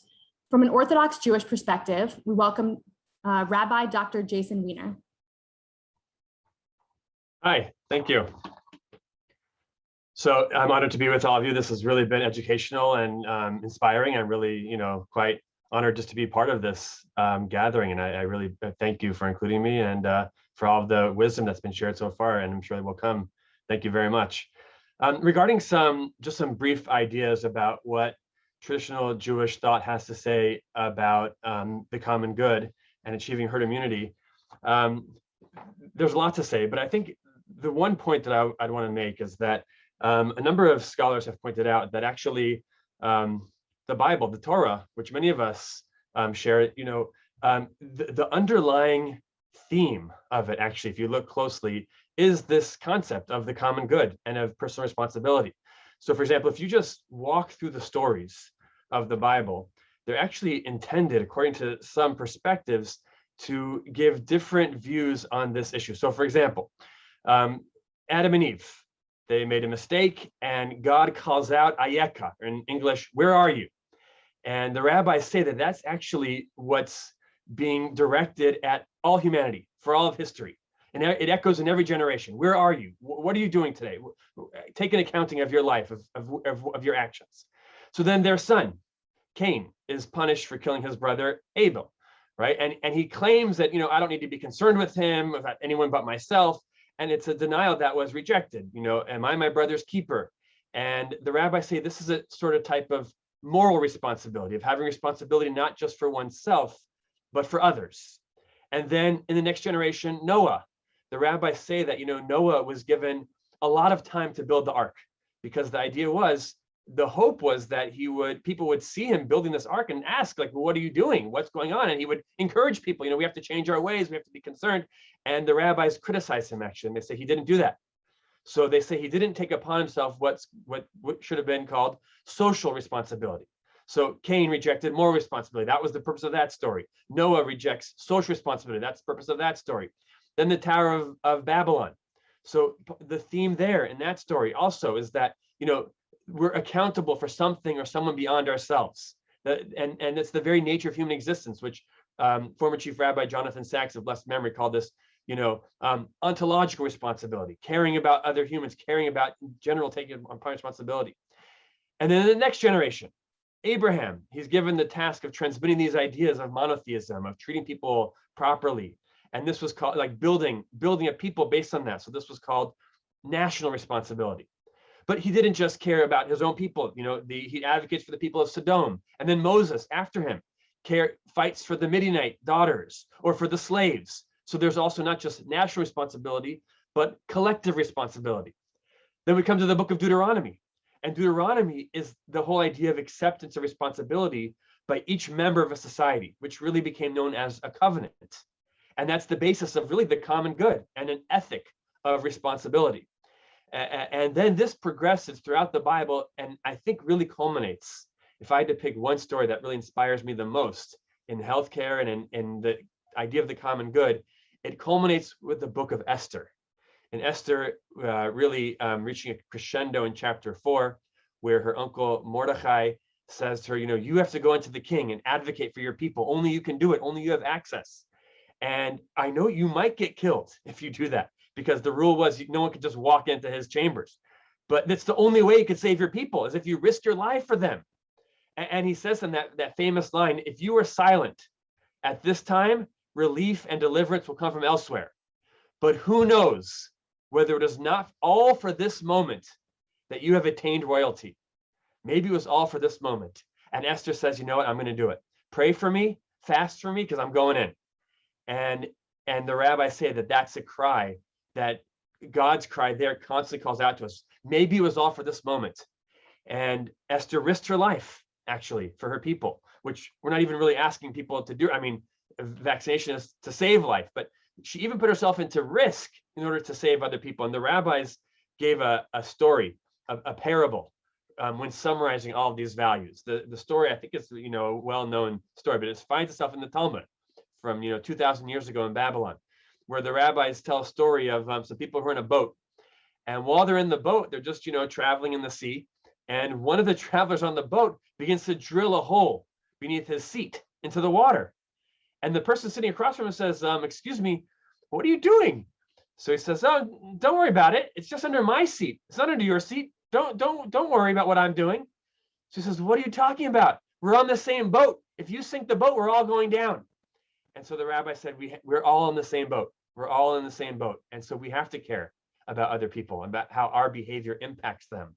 from an Orthodox Jewish perspective, we welcome Rabbi Dr. Jason Weiner. Hi, thank you. So I'm honored to be with all of you. This has really been educational and inspiring. I'm really, quite honored just to be part of this gathering. And I really thank you for including me and for all of the wisdom that's been shared so far, and I'm sure it will come. Thank you very much. Regarding some brief ideas about what traditional Jewish thought has to say about the common good and achieving herd immunity, there's a lot to say, but I think the one point that I'd want to make is that a number of scholars have pointed out that actually the Bible, the Torah, which many of us share, the underlying theme of it, actually, if you look closely, is this concept of the common good and of personal responsibility. So, for example, if you just walk through the stories of the Bible, they're actually intended, according to some perspectives, to give different views on this issue. So, for example, Adam and Eve, they made a mistake, and God calls out Ayeka, or in English, where are you? And the rabbis say that that's actually what's being directed at all humanity for all of history. And it echoes in every generation. Where are you? What are you doing today? Take an accounting of your life, of your actions. So then their son, Cain, is punished for killing his brother Abel, right? And he claims that, I don't need to be concerned with him, about anyone but myself. and it's a denial that was rejected. Am I my brother's keeper? And the rabbis say this is a sort of type of moral responsibility, of having responsibility not just for oneself, but for others. And then in the next generation, Noah, the rabbis say that, Noah was given a lot of time to build the ark, because the idea was, the hope was that people would see him building this ark and ask, like, well, what are you doing? What's going on? And he would encourage people, we have to change our ways. We have to be concerned. And the rabbis criticize him, actually. And they say he didn't do that. So they say he didn't take upon himself what should have been called social responsibility. So Cain rejected moral responsibility. That was the purpose of that story. Noah rejects social responsibility. That's the purpose of that story. Then the Tower of Babylon. So the theme there in that story also is that, we're accountable for something or someone beyond ourselves. And it's the very nature of human existence, which former Chief Rabbi Jonathan Sachs of blessed memory called this, ontological responsibility, caring about other humans, caring about in general, taking upon responsibility. And then in the next generation, Abraham, he's given the task of transmitting these ideas of monotheism, of treating people properly. And this was called like building a people based on that. So this was called national responsibility. But he didn't just care about his own people. He advocates for the people of Sodom. And then Moses, after him, fights for the Midianite daughters or for the slaves. So there's also not just national responsibility, but collective responsibility. Then we come to the Book of Deuteronomy. And Deuteronomy is the whole idea of acceptance of responsibility by each member of a society, which really became known as a covenant. And that's the basis of really the common good and an ethic of responsibility. And then this progresses throughout the Bible, and I think really culminates, if I had to pick one story that really inspires me the most in healthcare and in the idea of the common good, it culminates with the book of Esther. And Esther really reaching a crescendo in chapter 4, where her uncle Mordecai says to her, you have to go into the king and advocate for your people. Only you can do it. Only you have access. And I know you might get killed if you do that, because the rule was no one could just walk into his chambers. But that's the only way you could save your people, is if you risk your life for them. And he says in that famous line, if you are silent at this time, relief and deliverance will come from elsewhere. But who knows whether it is not all for this moment that you have attained royalty. Maybe it was all for this moment. And Esther says, you know what, I'm going to do it. Pray for me, fast for me, because I'm going in. And the rabbis say that that's a cry, that God's cry there constantly calls out to us. Maybe it was all for this moment. And Esther risked her life, actually, for her people, which we're not even really asking people to do. I mean, vaccination is to save life, but she even put herself into risk in order to save other people. And the rabbis gave a story, a parable, when summarizing all of these values. The story, I think it's a well-known story, but it finds itself in the Talmud from 2,000 years ago in Babylon, where the rabbis tell a story of some people who are in a boat. And while they're in the boat, they're just traveling in the sea. And one of the travelers on the boat begins to drill a hole beneath his seat into the water. And the person sitting across from him says, excuse me, what are you doing? So he says, oh, don't worry about it. It's just under my seat. It's not under your seat. Don't worry about what I'm doing. So he says, what are you talking about? We're on the same boat. If you sink the boat, we're all going down. And so the rabbi said, we're all in the same boat. We're all in the same boat. And so we have to care about other people and about how our behavior impacts them.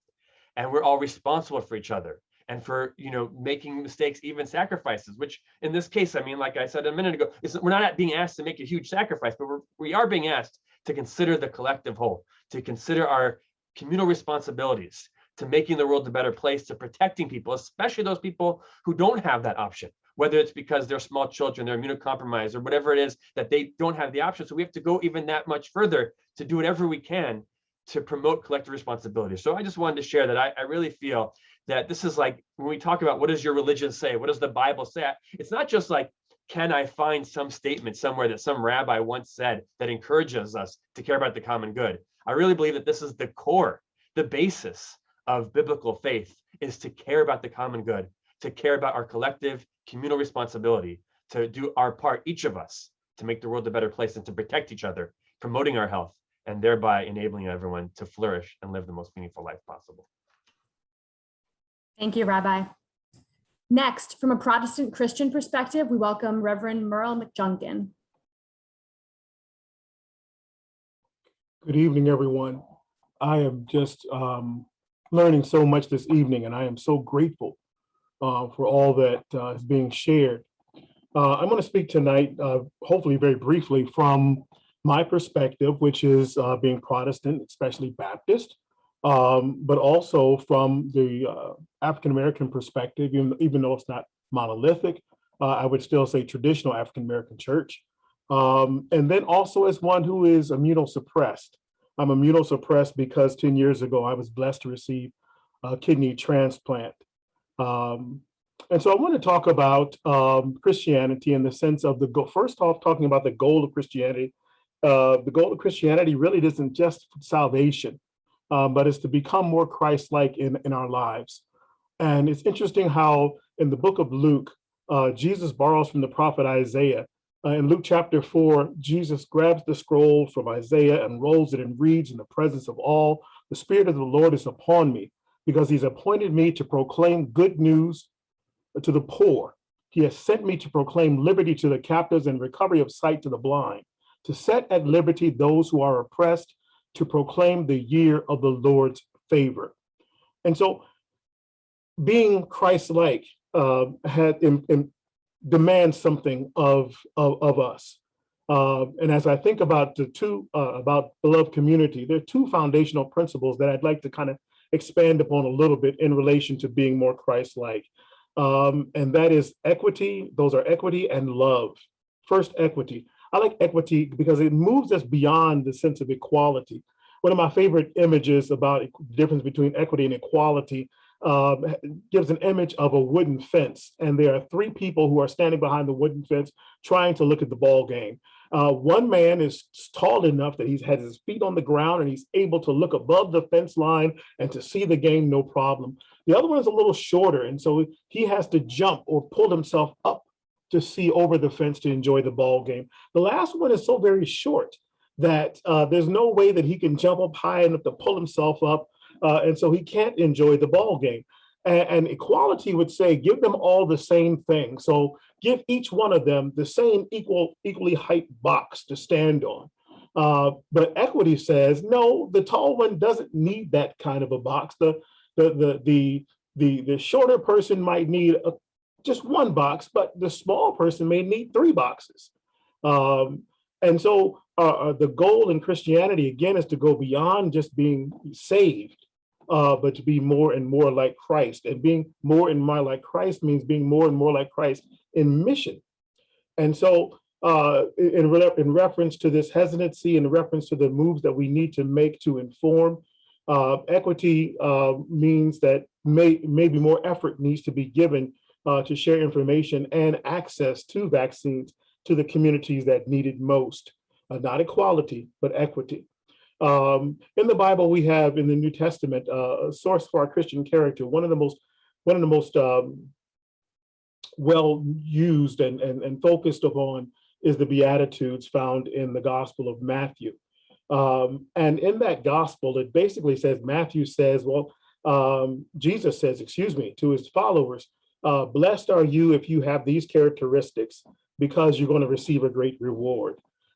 And we're all responsible for each other and for, making mistakes, even sacrifices, which in this case, I mean, like I said a minute ago, we're not being asked to make a huge sacrifice, but we are being asked to consider the collective whole, to consider our communal responsibilities, to making the world a better place, to protecting people, especially those people who don't have that option, whether it's because they're small children, they're immunocompromised, or whatever it is that they don't have the option. So we have to go even that much further to do whatever we can to promote collective responsibility. So I just wanted to share that I really feel that this is like, when we talk about what does your religion say, what does the Bible say, it's not just like, can I find some statement somewhere that some rabbi once said that encourages us to care about the common good. I really believe that this is the core, the basis of biblical faith, is to care about the common good, to care about our collective communal responsibility, to do our part, each of us, to make the world a better place and to protect each other, promoting our health, and thereby enabling everyone to flourish and live the most meaningful life possible. Thank you, Rabbi. Next, from a Protestant Christian perspective, we welcome Reverend Merle Mcjunkin. Good evening, everyone. I am just learning so much this evening, and I am so grateful for all that is being shared. I'm going to speak tonight, hopefully very briefly, from my perspective, which is being Protestant, especially Baptist, but also from the African-American perspective, even though it's not monolithic, I would still say traditional African-American church. And then also as one who is immunosuppressed. I'm immunosuppressed because 10 years ago, I was blessed to receive a kidney transplant. And so I want to talk about Christianity in the sense of first off, talking about the goal of Christianity. The goal of Christianity really isn't just salvation, but it's to become more Christ-like in our lives. And it's interesting how in the book of Luke, Jesus borrows from the prophet Isaiah. In Luke chapter 4, Jesus grabs the scroll from Isaiah and rolls it and reads in the presence of all. The Spirit of the Lord is upon me because he's appointed me to proclaim good news to the poor. He has sent me to proclaim liberty to the captives and recovery of sight to the blind, to set at liberty those who are oppressed, to proclaim the year of the Lord's favor. And so being Christ-like demands something of us. And as I think about about beloved community, there are two foundational principles that I'd like to kind of expand upon a little bit in relation to being more Christ-like. And that is equity. Those are equity and love. First, equity. I like equity because it moves us beyond the sense of equality. One of my favorite images about the difference between equity and equality gives an image of a wooden fence. And there are three people who are standing behind the wooden fence trying to look at the ball game. One man is tall enough that he's had his feet on the ground and he's able to look above the fence line and to see the game, no problem. The other one is a little shorter. And so he has to jump or pull himself up to see over the fence to enjoy the ball game. The last one is so very short that there's no way that he can jump up high enough to pull himself up. And so he can't enjoy the ball game. And equality would say, give them all the same thing. So give each one of them the same equally height box to stand on. But equity says, no, the tall one doesn't need that kind of a box. The shorter person might need just one box, but the small person may need three boxes. And so the goal in Christianity, again, is to go beyond just being saved, but to be more and more like Christ. And being more and more like Christ means being more and more like Christ in mission. And so in reference to this hesitancy, in reference to the moves that we need to make to inform, equity means that maybe more effort needs to be given to share information and access to vaccines to the communities that need it most. Not equality, but equity. In the Bible, we have in the New Testament a source for our Christian character. One of the most well used and focused upon is the Beatitudes found in the Gospel of Matthew. And in that gospel, it basically says, Matthew says, Jesus says, to his followers, blessed are you if you have these characteristics, because you're going to receive a great reward.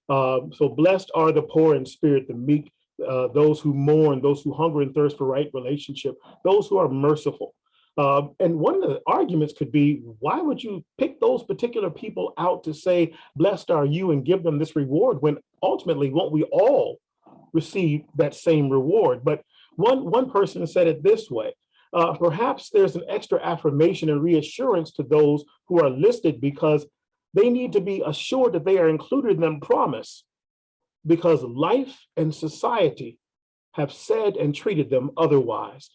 So blessed are the poor in spirit, the meek, those who mourn, those who hunger and thirst for right relationship, those who are merciful. And one of the arguments could be, why would you pick those particular people out to say, blessed are you, and give them this reward when ultimately won't we all receive that same reward? But one person said it this way, perhaps there's an extra affirmation and reassurance to those who are listed because they need to be assured that they are included in the promise, because life and society have said and treated them otherwise.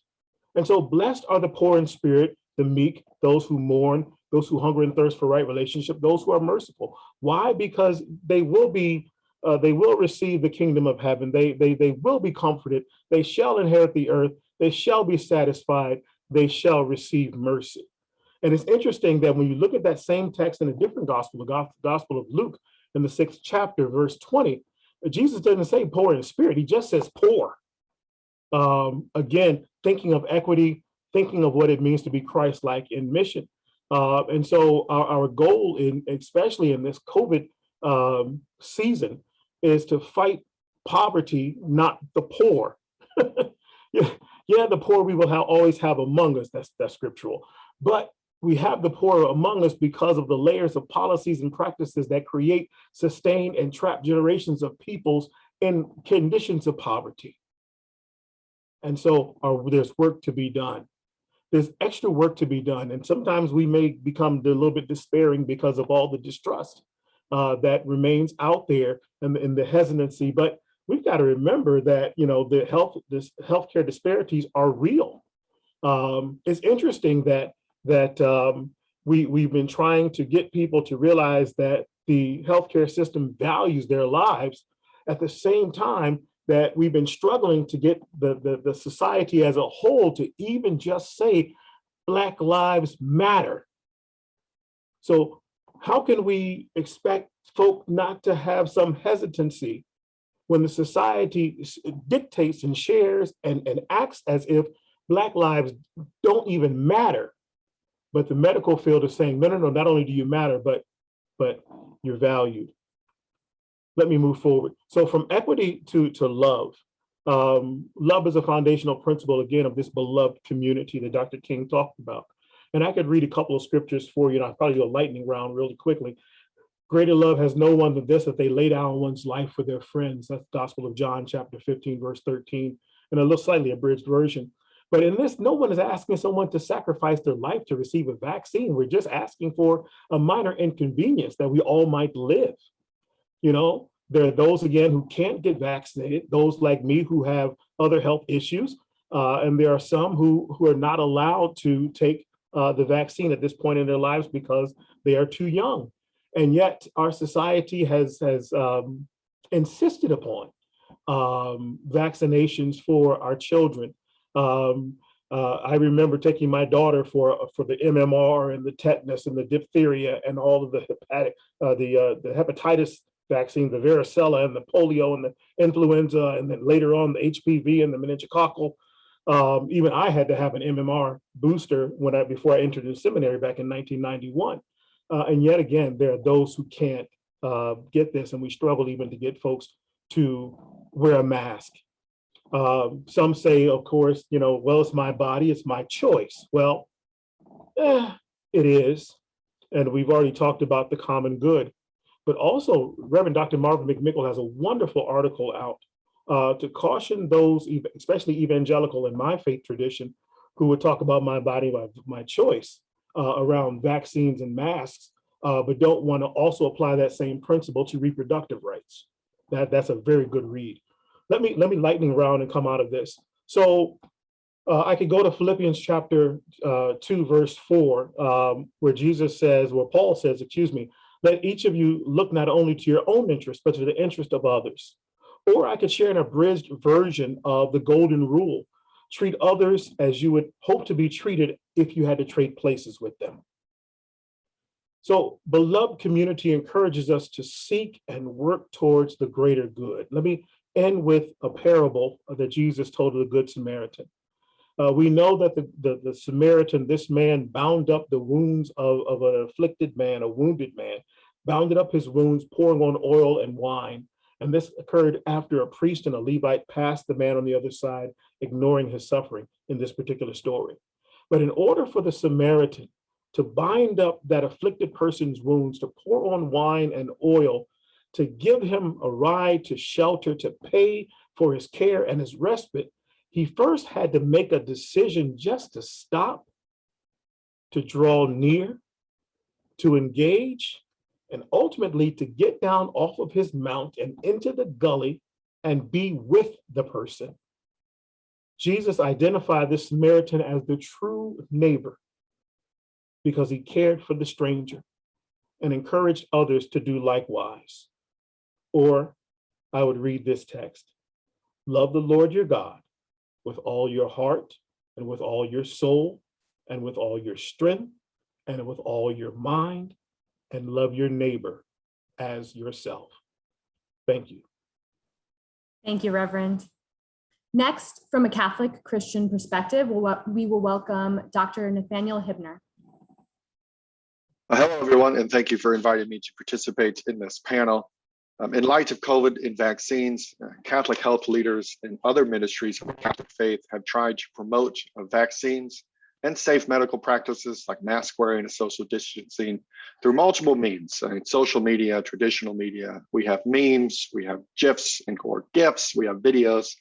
And so blessed are the poor in spirit, the meek, those who mourn, those who hunger and thirst for right relationship, those who are merciful. Why? Because they will receive the kingdom of heaven. They will be comforted. They shall inherit the earth. They shall be satisfied. They shall receive mercy. And it's interesting that when you look at that same text in a different gospel, the Gospel of Luke, in the 6th chapter, verse 20, Jesus doesn't say poor in spirit. He just says poor. Again, thinking of equity, thinking of what it means to be Christ-like in mission. And so our goal, especially in this COVID season, is to fight poverty, not the poor. Yeah, the poor we will always have among us. That's scriptural. But we have the poor among us because of the layers of policies and practices that create, sustain, and trap generations of peoples in conditions of poverty. And so there's work to be done. There's extra work to be done. And sometimes we may become a little bit despairing because of all the distrust that remains out there and the hesitancy. But we've got to remember that, the healthcare disparities are real. It's interesting that we've been trying to get people to realize that the healthcare system values their lives at the same time that we've been struggling to get the society as a whole to even just say Black Lives Matter. So how can we expect folk not to have some hesitancy when the society dictates and shares and acts as if Black lives don't even matter? But the medical field is saying, no, not only do you matter, but you're valued. Let me move forward. So from equity to love. Love is a foundational principle, again, of this beloved community that Dr. King talked about. And I could read a couple of scriptures for you, and I'll probably do a lightning round really quickly. Greater love has no one than this, that they lay down one's life for their friends. That's the Gospel of John, chapter 15, verse 13, and a little slightly abridged version. But in this, no one is asking someone to sacrifice their life to receive a vaccine. We're just asking for a minor inconvenience that we all might live. There are those, again, who can't get vaccinated, those like me who have other health issues. And there are some who are not allowed to take the vaccine at this point in their lives because they are too young. And yet our society has insisted upon vaccinations for our children. I remember taking my daughter for the MMR and the tetanus and the diphtheria and all of the hepatitis vaccine, the varicella and the polio and the influenza, and then later on the HPV and the meningococcal. Even I had to have an MMR booster before I entered the seminary back in 1991. And yet again, there are those who can't get this, and we struggle even to get folks to wear a mask. Some say, of course, well, it's my body, it's my choice. Well, it is. And we've already talked about the common good. But also, Reverend Dr. Marvin McMickle has a wonderful article out to caution those, especially evangelical in my faith tradition, who would talk about my body, my choice around vaccines and masks, but don't want to also apply that same principle to reproductive rights. That's a very good read. Let me lightning round and come out of this. So I could go to Philippians chapter 2, verse 4, where Paul says, let each of you look not only to your own interest, but to the interest of others. Or I could share an abridged version of the golden rule. Treat others as you would hope to be treated if you had to trade places with them. So beloved community encourages us to seek and work towards the greater good. Let me end with a parable that Jesus told of the Good Samaritan. We know that the Samaritan, this man, bound up the wounds of an afflicted man, a wounded man, bounded up his wounds, pouring on oil and wine. And this occurred after a priest and a Levite passed the man on the other side, ignoring his suffering in this particular story. But in order for the Samaritan to bind up that afflicted person's wounds, to pour on wine and oil, to give him a ride, to shelter, to pay for his care and his respite, he first had to make a decision just to stop, to draw near, to engage, and ultimately to get down off of his mount and into the gully and be with the person. Jesus identified the Samaritan as the true neighbor because he cared for the stranger and encouraged others to do likewise. Or I would read this text: love the Lord your God with all your heart and with all your soul and with all your strength and with all your mind, and love your neighbor as yourself. Thank you. Thank you, Reverend. Next, from a Catholic Christian perspective, we will welcome Dr. Nathaniel Hibner. Hello, everyone, and thank you for inviting me to participate in this panel. In light of COVID and vaccines, Catholic health leaders and other ministries of the Catholic faith have tried to promote vaccines and safe medical practices like mask wearing and social distancing through multiple means. Social media, traditional media, we have memes, we have GIFs or GIFs, we have videos.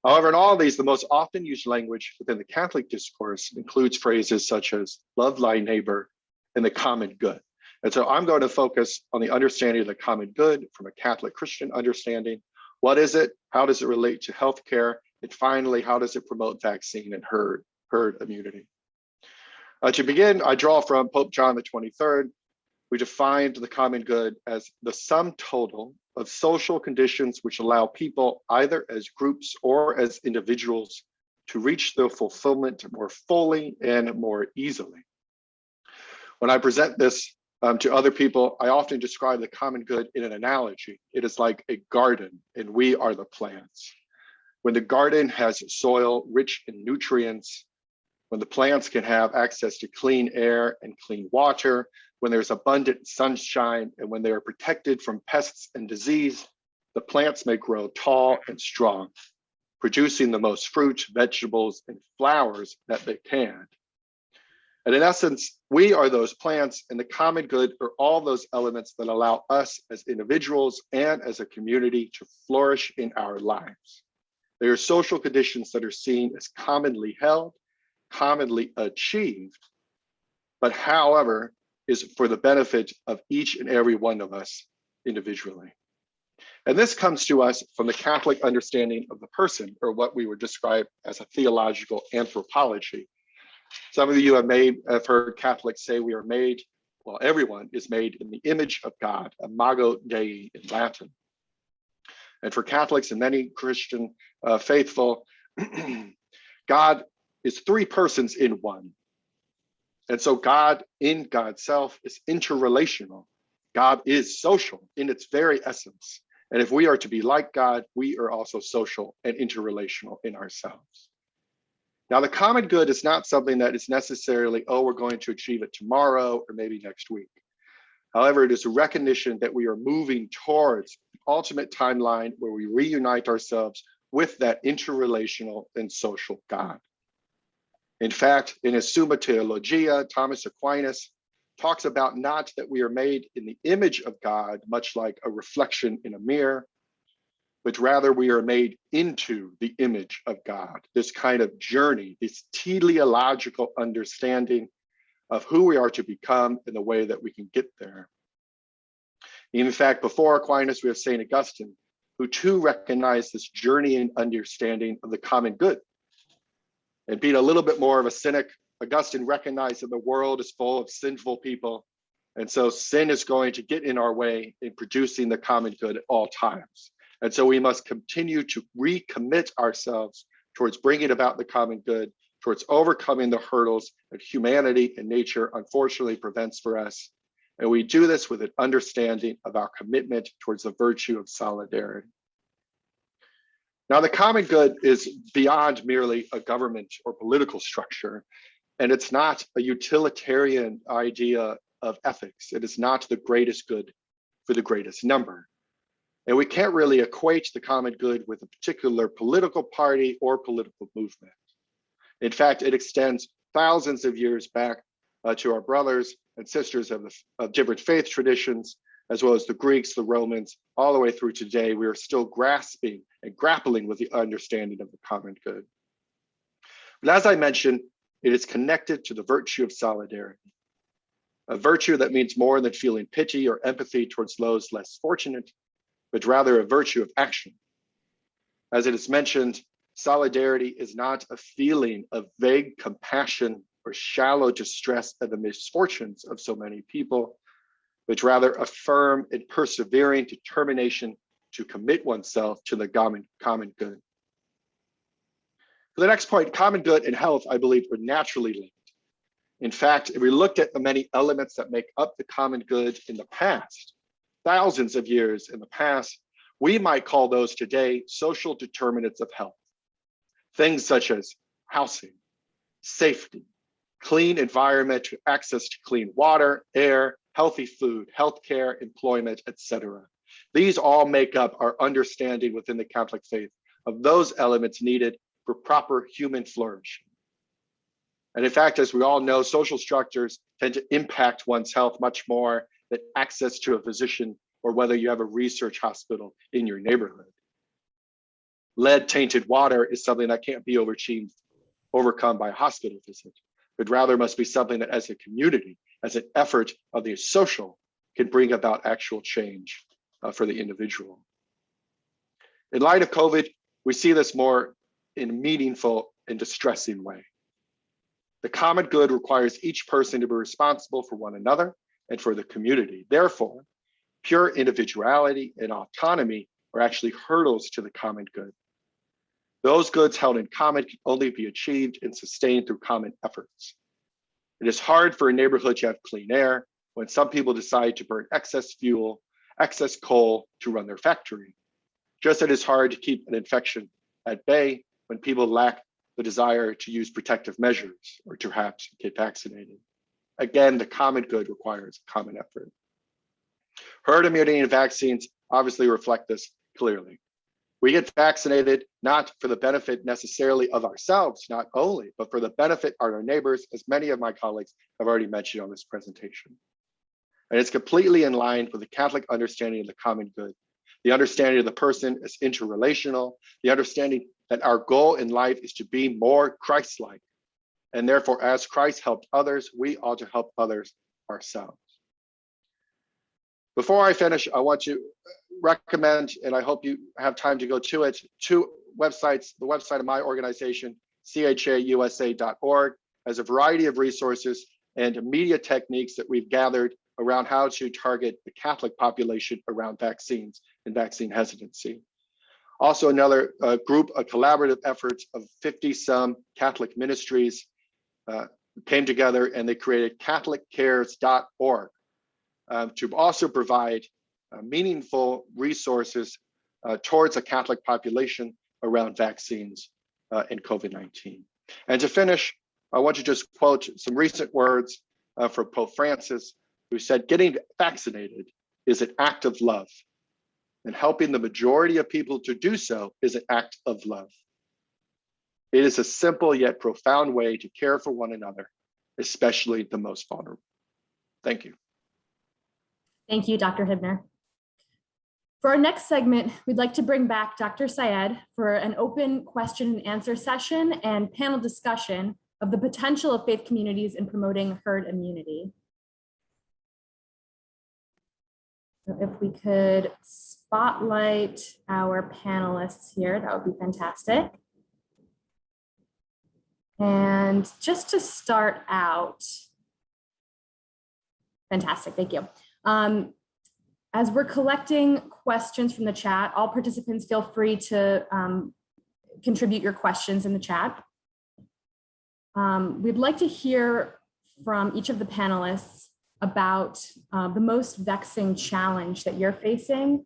However, in all of these, the most often used language within the Catholic discourse includes phrases such as love thy neighbor and the common good. And so I'm going to focus on the understanding of the common good from a Catholic Christian understanding. What is it? How does it relate to healthcare? And finally, how does it promote vaccine and herd immunity? To begin, I draw from Pope John the 23rd, who defined the common good as the sum total of social conditions which allow people, either as groups or as individuals, to reach their fulfillment more fully and more easily. When I present this to other people, I often describe the common good in an analogy. It is like a garden, and we are the plants. When the garden has soil rich in nutrients, when the plants can have access to clean air and clean water, when there's abundant sunshine, and when they are protected from pests and disease, the plants may grow tall and strong, producing the most fruit, vegetables, and flowers that they can. And in essence, we are those plants, and the common good are all those elements that allow us as individuals and as a community to flourish in our lives. They are social conditions that are seen as commonly held, commonly achieved, but however, is for the benefit of each and every one of us individually. And this comes to us from the Catholic understanding of the person, or what we would describe as a theological anthropology. Some of you have heard Catholics say we are made, well, everyone is made in the image of God, imago Dei in Latin. And for Catholics and many Christian faithful, God is three persons in one. And so God in God's self is interrelational. God is social in its very essence. And if we are to be like God, we are also social and interrelational in ourselves. Now, the common good is not something that is necessarily, oh, we're going to achieve it tomorrow or maybe next week. However, it is a recognition that we are moving towards the ultimate timeline where we reunite ourselves with that interrelational and social God. In fact, in his Summa Theologia, Thomas Aquinas talks about not that we are made in the image of God, much like a reflection in a mirror, but rather we are made into the image of God. This kind of journey, this teleological understanding of who we are to become and the way that we can get there. In fact, before Aquinas, we have St. Augustine, who too recognized this journey and understanding of the common good. And being a little bit more of a cynic, Augustine recognized that the world is full of sinful people. And so sin is going to get in our way in producing the common good at all times. And so we must continue to recommit ourselves towards bringing about the common good, towards overcoming the hurdles that humanity and nature unfortunately prevents for us. And we do this with an understanding of our commitment towards the virtue of solidarity. Now, the common good is beyond merely a government or political structure, and it's not a utilitarian idea of ethics. It is not the greatest good for the greatest number. And we can't really equate the common good with a particular political party or political movement. In fact, it extends thousands of years back to our brothers and sisters of different faith traditions, as well as the Greeks, the Romans, all the way through today. We are still grasping and grappling with the understanding of the common good. But as I mentioned, it is connected to the virtue of solidarity, a virtue that means more than feeling pity or empathy towards those less fortunate, but rather a virtue of action. As it is mentioned, solidarity is not a feeling of vague compassion or shallow distress at the misfortunes of so many people, but rather a firm and persevering determination to commit oneself to the common good. For the next point, common good and health, I believe, are naturally linked. In fact, if we looked at the many elements that make up the common good in the past, thousands of years in the past, we might call those today social determinants of health. Things such as housing, safety, clean environment, access to clean water, air, healthy food, healthcare, employment, etc. These all make up our understanding within the Catholic faith of those elements needed for proper human flourishing. And in fact, as we all know, social structures tend to impact one's health much more than access to a physician or whether you have a research hospital in your neighborhood. Lead-tainted water is something that can't be overcome by a hospital visit, but rather must be something that as a community, as an effort of the social, can bring about actual change for the individual. In light of COVID, we see this more in a meaningful and distressing way. The common good requires each person to be responsible for one another and for the community. Therefore, pure individuality and autonomy are actually hurdles to the common good. Those goods held in common can only be achieved and sustained through common efforts. It is hard for a neighborhood to have clean air when some people decide to burn excess fuel, excess coal to run their factory. Just as it is hard to keep an infection at bay when people lack the desire to use protective measures or to perhaps get vaccinated. Again, the common good requires common effort. Herd immunity and vaccines obviously reflect this clearly. We get vaccinated not for the benefit necessarily of ourselves, not only, but for the benefit of our neighbors, as many of my colleagues have already mentioned on this presentation. And it's completely in line with the Catholic understanding of the common good, the understanding of the person as interrelational, the understanding that our goal in life is to be more Christ-like. And therefore, as Christ helped others, we ought to help others ourselves. Before I finish, I want to recommend, and I hope you have time to go to it, two websites. The website of my organization, chausa.org, has a variety of resources and media techniques that we've gathered around how to target the Catholic population around vaccines and vaccine hesitancy. Also, another group, a collaborative effort of 50-some Catholic ministries came together and they created CatholicCares.org to also provide meaningful resources towards a Catholic population around vaccines and COVID-19. And to finish, I want to just quote some recent words from Pope Francis, who said, "Getting vaccinated is an act of love, and helping the majority of people to do so is an act of love. It is a simple yet profound way to care for one another, especially the most vulnerable." Thank you. Thank you, Dr. Hibner. For our next segment, we'd like to bring back Dr. Syed for an open question and answer session and panel discussion of the potential of faith communities in promoting herd immunity. So if we could spotlight our panelists here, that would be fantastic. And just to start out, fantastic, thank you. As we're collecting questions from the chat, all participants feel free to contribute your questions in the chat. We'd like to hear from each of the panelists about the most vexing challenge that you're facing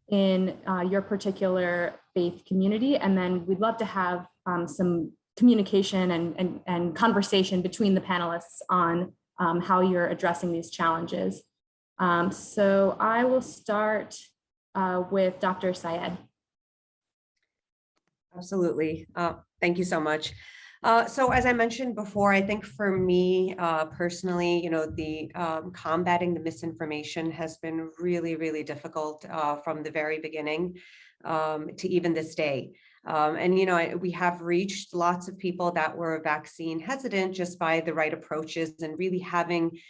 in your particular faith community. And then we'd love to have some communication and conversation between the panelists on how you're addressing these challenges. So I will start with Dr. Syed. Absolutely. Thank you so much. So as I mentioned before, I think for me personally, the combating the misinformation has been really, really difficult from the very beginning to even this day. And, we have reached lots of people that were vaccine hesitant just by the right approaches and really having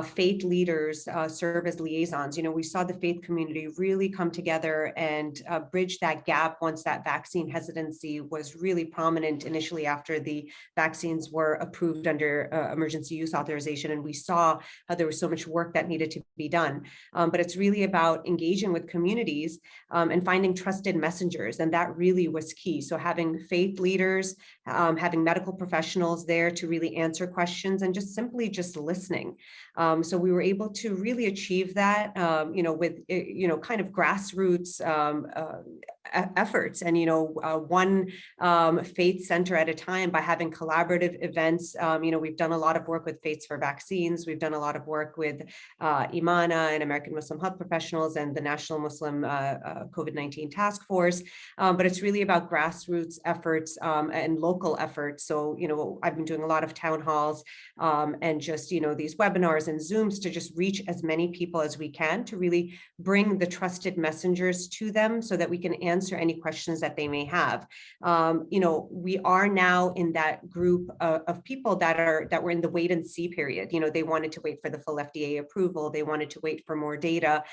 faith leaders serve as liaisons. We saw the faith community really come together and bridge that gap once that vaccine hesitancy was really prominent initially after the vaccines were approved under emergency use authorization. And we saw how there was so much work that needed to be done. But it's really about engaging with communities and finding trusted messengers. And that really was key. So having faith leaders, having medical professionals there to really answer questions and just simply listening. So we were able to really achieve that, with, kind of grassroots efforts, and one faith center at a time, by having collaborative events. We've done a lot of work with Faiths for Vaccines. We've done a lot of work with Imana and American Muslim Health Professionals and the National Muslim COVID-19 Task Force. But it's really about grassroots efforts and local efforts. So, I've been doing a lot of town halls and just, these webinars and Zooms to just reach as many people as we can to really bring the trusted messengers to them so that we can answer any questions that they may have. We are now in that group of people that were in the wait and see period. They wanted to wait for the full FDA approval. They wanted to wait for more data.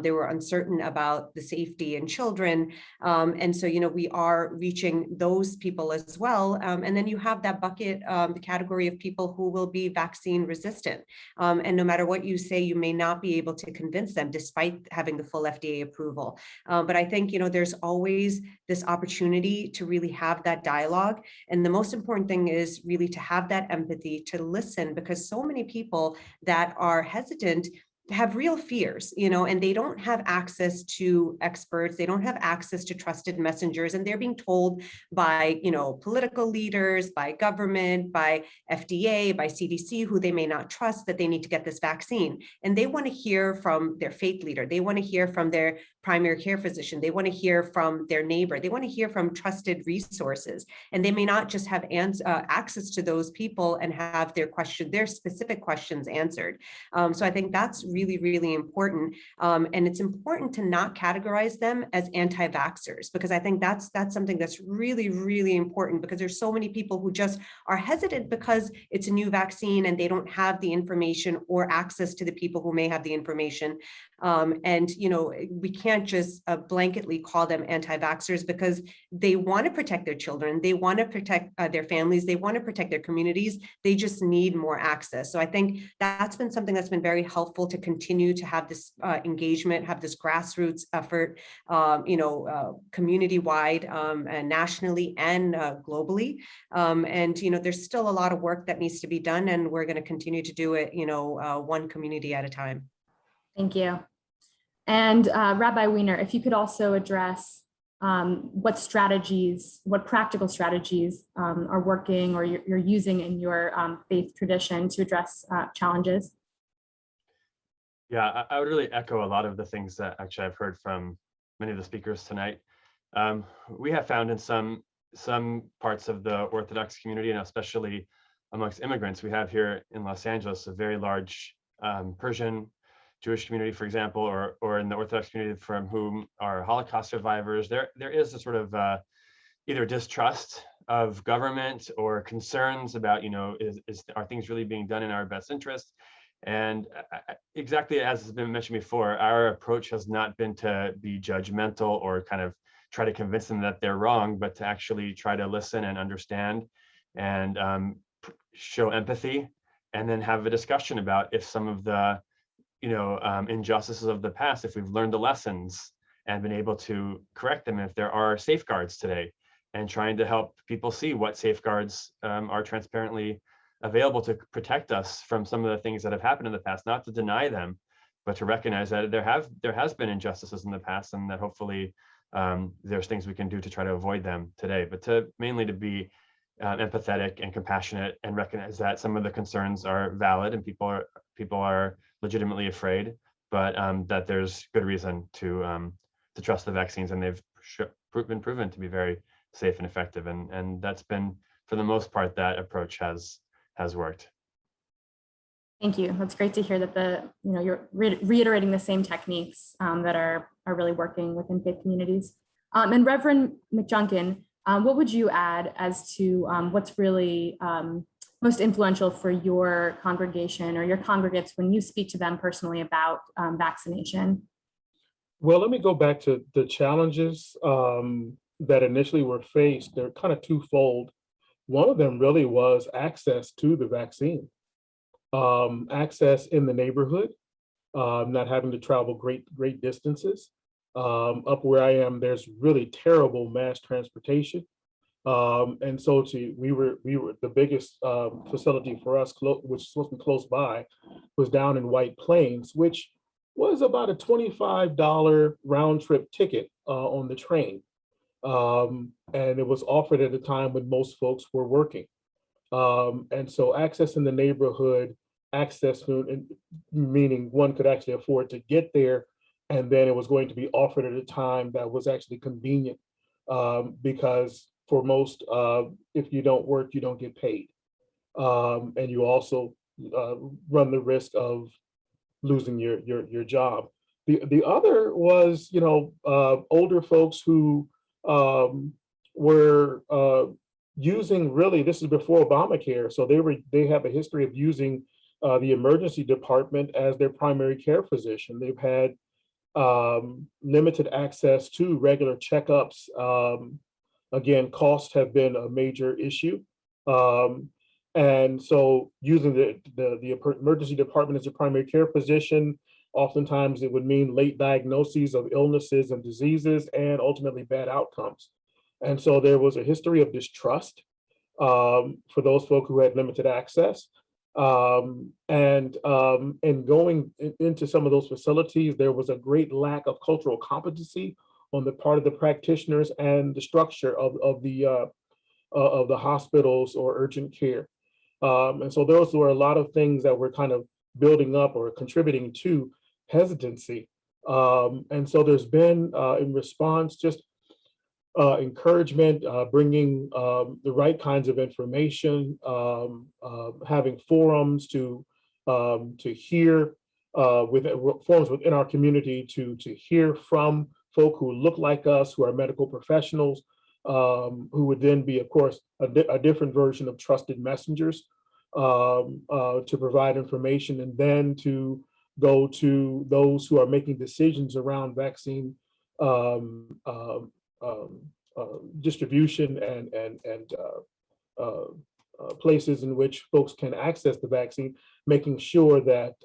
They were uncertain about the safety in children. And so, we are reaching those people as well. And then you have that bucket, the category of people who will be vaccine resistant. And no matter what you say, you may not be able to convince them despite having the full FDA approval. But I think, there's always this opportunity to really have that dialogue. And the most important thing is really to have that empathy, to listen, because so many people that are hesitant have real fears, and they don't have access to experts. They don't have access to trusted messengers, and they're being told by, political leaders, by government, by FDA, by CDC, who they may not trust, that they need to get this vaccine. And they want to hear from their faith leader. They want to hear from their primary care physician. They want to hear from their neighbor. They want to hear from trusted resources. And they may not just have access to those people and have their specific questions answered. So I think that's really, really important. And it's important to not categorize them as anti-vaxxers, because I think that's something that's really, really important, because there's so many people who just are hesitant because it's a new vaccine and they don't have the information or access to the people who may have the information. And, we can't just blanketly call them anti-vaxxers, because they want to protect their children. They want to protect their families. They want to protect their communities. They just need more access. So I think that's been something that's been very helpful to continue to have this engagement, have this grassroots effort, community-wide and nationally and globally. And, there's still a lot of work that needs to be done, and we're going to continue to do it, one community at a time. Thank you. And Rabbi Weiner, if you could also address what practical strategies are working or you're using in your faith tradition to address challenges. Yeah, I would really echo a lot of the things that actually I've heard from many of the speakers tonight. We have found in some parts of the Orthodox community, and especially amongst immigrants, we have here in Los Angeles a very large Persian Jewish community, for example, or in the Orthodox community from whom are Holocaust survivors. There is a sort of either distrust of government or concerns about, are things really being done in our best interest? And exactly as has been mentioned before, our approach has not been to be judgmental or kind of try to convince them that they're wrong, but to actually try to listen and understand and show empathy, and then have a discussion about if some of the injustices of the past, if we've learned the lessons and been able to correct them, if there are safeguards today, and trying to help people see what safeguards are transparently available to protect us from some of the things that have happened in the past, not to deny them, but to recognize that there has been injustices in the past, and that hopefully there's things we can do to try to avoid them today, but mainly to be empathetic and compassionate, and recognize that some of the concerns are valid and people are legitimately afraid, but that there's good reason to trust the vaccines, and they've been proven to be very safe and effective, and that's been, for the most part, that approach has worked. Thank you. That's great to hear that you're reiterating the same techniques that are really working within faith communities. And Reverend Mcjunkin, what would you add as to what's really most influential for your congregation or your congregates when you speak to them personally about vaccination? Well, let me go back to the challenges that initially were faced. They're kind of twofold. One of them really was access to the vaccine, access in the neighborhood, not having to travel great distances. Up where I am, there's really terrible mass transportation. And so we were the biggest facility for us, which was close by, was down in White Plains, which was about a $25 round trip ticket on the train. And it was offered at a time when most folks were working. And so access in the neighborhood, meaning one could actually afford to get there, and then it was going to be offered at a time that was actually convenient, because for most, if you don't work, you don't get paid. And you also run the risk of losing your job. The other was, older folks who were using, really, this is before Obamacare, so they have a history of using the emergency department as their primary care physician. They've had limited access to regular checkups. Again, costs have been a major issue. And so using the emergency department as a primary care physician, oftentimes it would mean late diagnoses of illnesses and diseases and ultimately bad outcomes. And so there was a history of distrust for those folk who had limited access. And going into some of those facilities, there was a great lack of cultural competency on the part of the practitioners and the structure of the hospitals or urgent care. And so those were a lot of things that were kind of building up or contributing to hesitancy. And so there's been, in response, just encouragement, bringing the right kinds of information, having forums to hear, forums within our community to hear from folk who look like us, who are medical professionals, who would then be, of course, a different version of trusted messengers to provide information, and then to go to those who are making decisions around vaccine distribution and places in which folks can access the vaccine, making sure that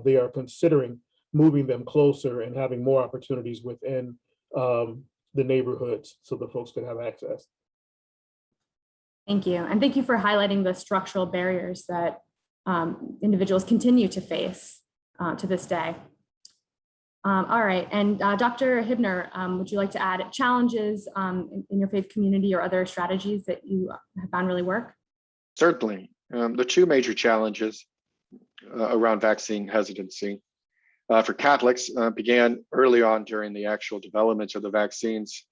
they are considering moving them closer and having more opportunities within the neighborhoods so the folks can have access. Thank you. And thank you for highlighting the structural barriers that individuals continue to face to this day. All right, and Dr. Hibner, would you like to add challenges in your faith community or other strategies that you have found really work? Certainly. The two major challenges around vaccine hesitancy for Catholics began early on during the actual development of the vaccines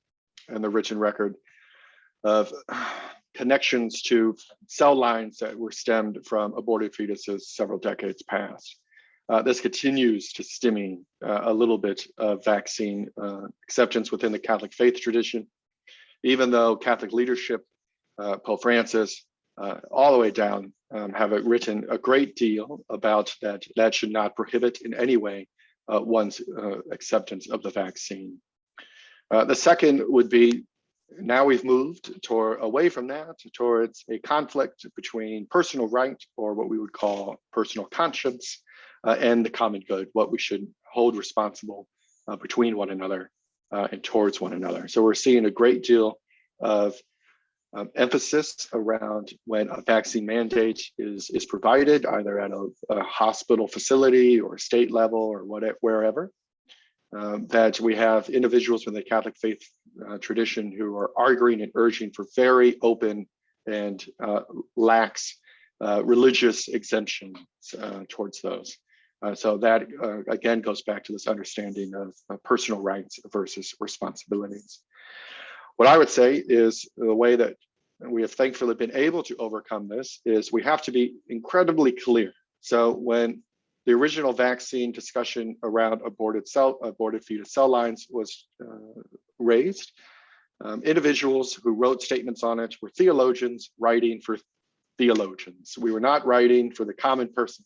and the written record of connections to cell lines that were stemmed from aborted fetuses several decades past. This continues to stymie a little bit of vaccine acceptance within the Catholic faith tradition, even though Catholic leadership, Pope Francis, all the way down, have written a great deal about that should not prohibit in any way one's acceptance of the vaccine. The second would be, now we've moved away from that towards a conflict between personal right, or what we would call personal conscience, and the common good, what we should hold responsible between one another and towards one another. So we're seeing a great deal of emphasis around when a vaccine mandate is provided, either at a hospital facility or state level or wherever, that we have individuals within the Catholic faith tradition who are arguing and urging for very open and lax religious exemptions towards those. So that, again, goes back to this understanding of personal rights versus responsibilities. What I would say is the way that we have thankfully been able to overcome this is we have to be incredibly clear. So when the original vaccine discussion around aborted fetus cell lines was raised, individuals who wrote statements on it were theologians writing for theologians. We were not writing for the common person.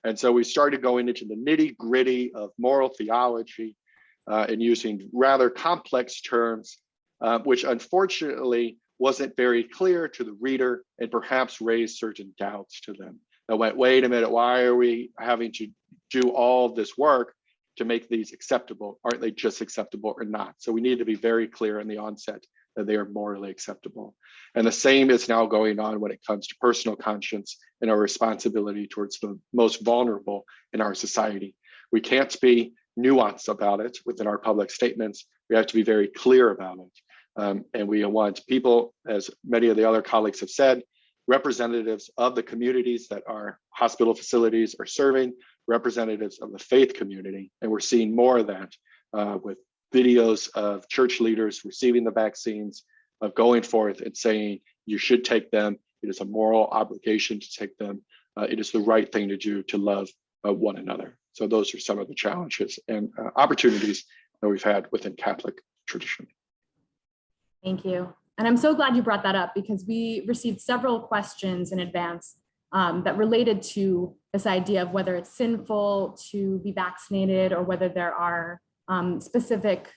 And so we started going into the nitty-gritty of moral theology and using rather complex terms, which unfortunately wasn't very clear to the reader and perhaps raised certain doubts to them. I went, wait a minute, why are we having to do all this work to make these acceptable? Aren't they just acceptable or not? So we need to be very clear in the onset that they are morally acceptable. And the same is now going on when it comes to personal conscience and our responsibility towards the most vulnerable in our society. We can't be nuanced about it within our public statements. We have to be very clear about it. And we want people, as many of the other colleagues have said, representatives of the communities that our hospital facilities are serving, representatives of the faith community. And we're seeing more of that with videos of church leaders receiving the vaccines, of going forth and saying, you should take them. It is a moral obligation to take them. It is the right thing to do to love one another. So those are some of the challenges and opportunities that we've had within Catholic tradition. Thank you. And I'm so glad you brought that up, because we received several questions in advance that related to this idea of whether it's sinful to be vaccinated, or whether there are specific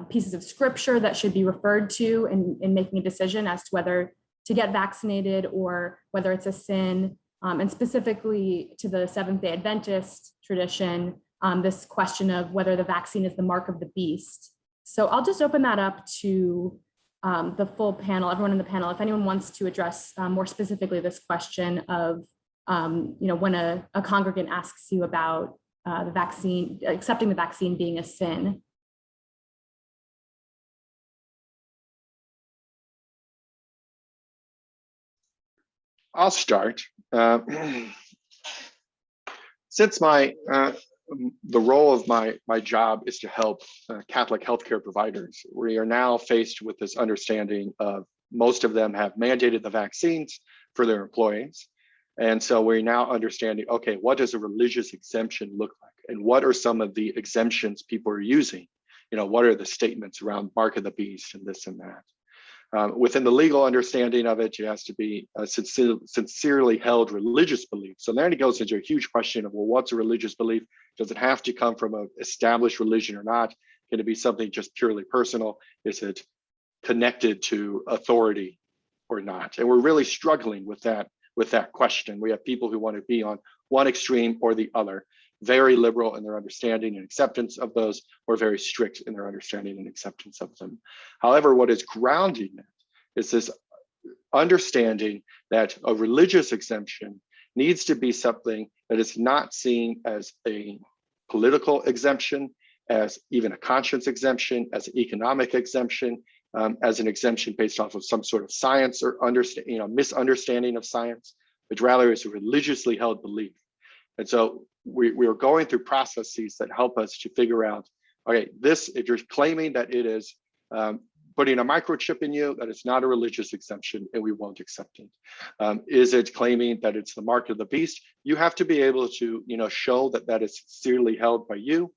pieces of scripture that should be referred to in making a decision as to whether to get vaccinated or whether it's a sin. And specifically to the Seventh-day Adventist tradition, this question of whether the vaccine is the mark of the beast. So I'll just open that up to the full panel, everyone in the panel, if anyone wants to address more specifically this question of, when a congregant asks you about the vaccine, accepting the vaccine being a sin. I'll start. Since the role of my job is to help Catholic healthcare providers, we are now faced with this understanding of most of them have mandated the vaccines for their employees. And so we're now understanding, okay, what does a religious exemption look like? And what are some of the exemptions people are using? What are the statements around mark of the beast and this and that? Within the legal understanding of it, it has to be a sincerely held religious belief. So then it goes into a huge question of, well, what's a religious belief? Does it have to come from an established religion or not? Can it be something just purely personal? Is it connected to authority or not? And we're really struggling with that question. We have people who want to be on one extreme or the other, very liberal in their understanding and acceptance of those, or very strict in their understanding and acceptance of them. However, what is grounding that is this understanding that a religious exemption needs to be something that is not seen as a political exemption, as even a conscience exemption, as an economic exemption, as an exemption based off of some sort of science or misunderstanding of science, but rather is a religiously held belief. And so we are going through processes that help us to figure out, okay, if you're claiming that it is putting a microchip in you, that it's not a religious exemption and we won't accept it. Is it claiming that it's the mark of the beast? You have to be able to, show that that is sincerely held by you,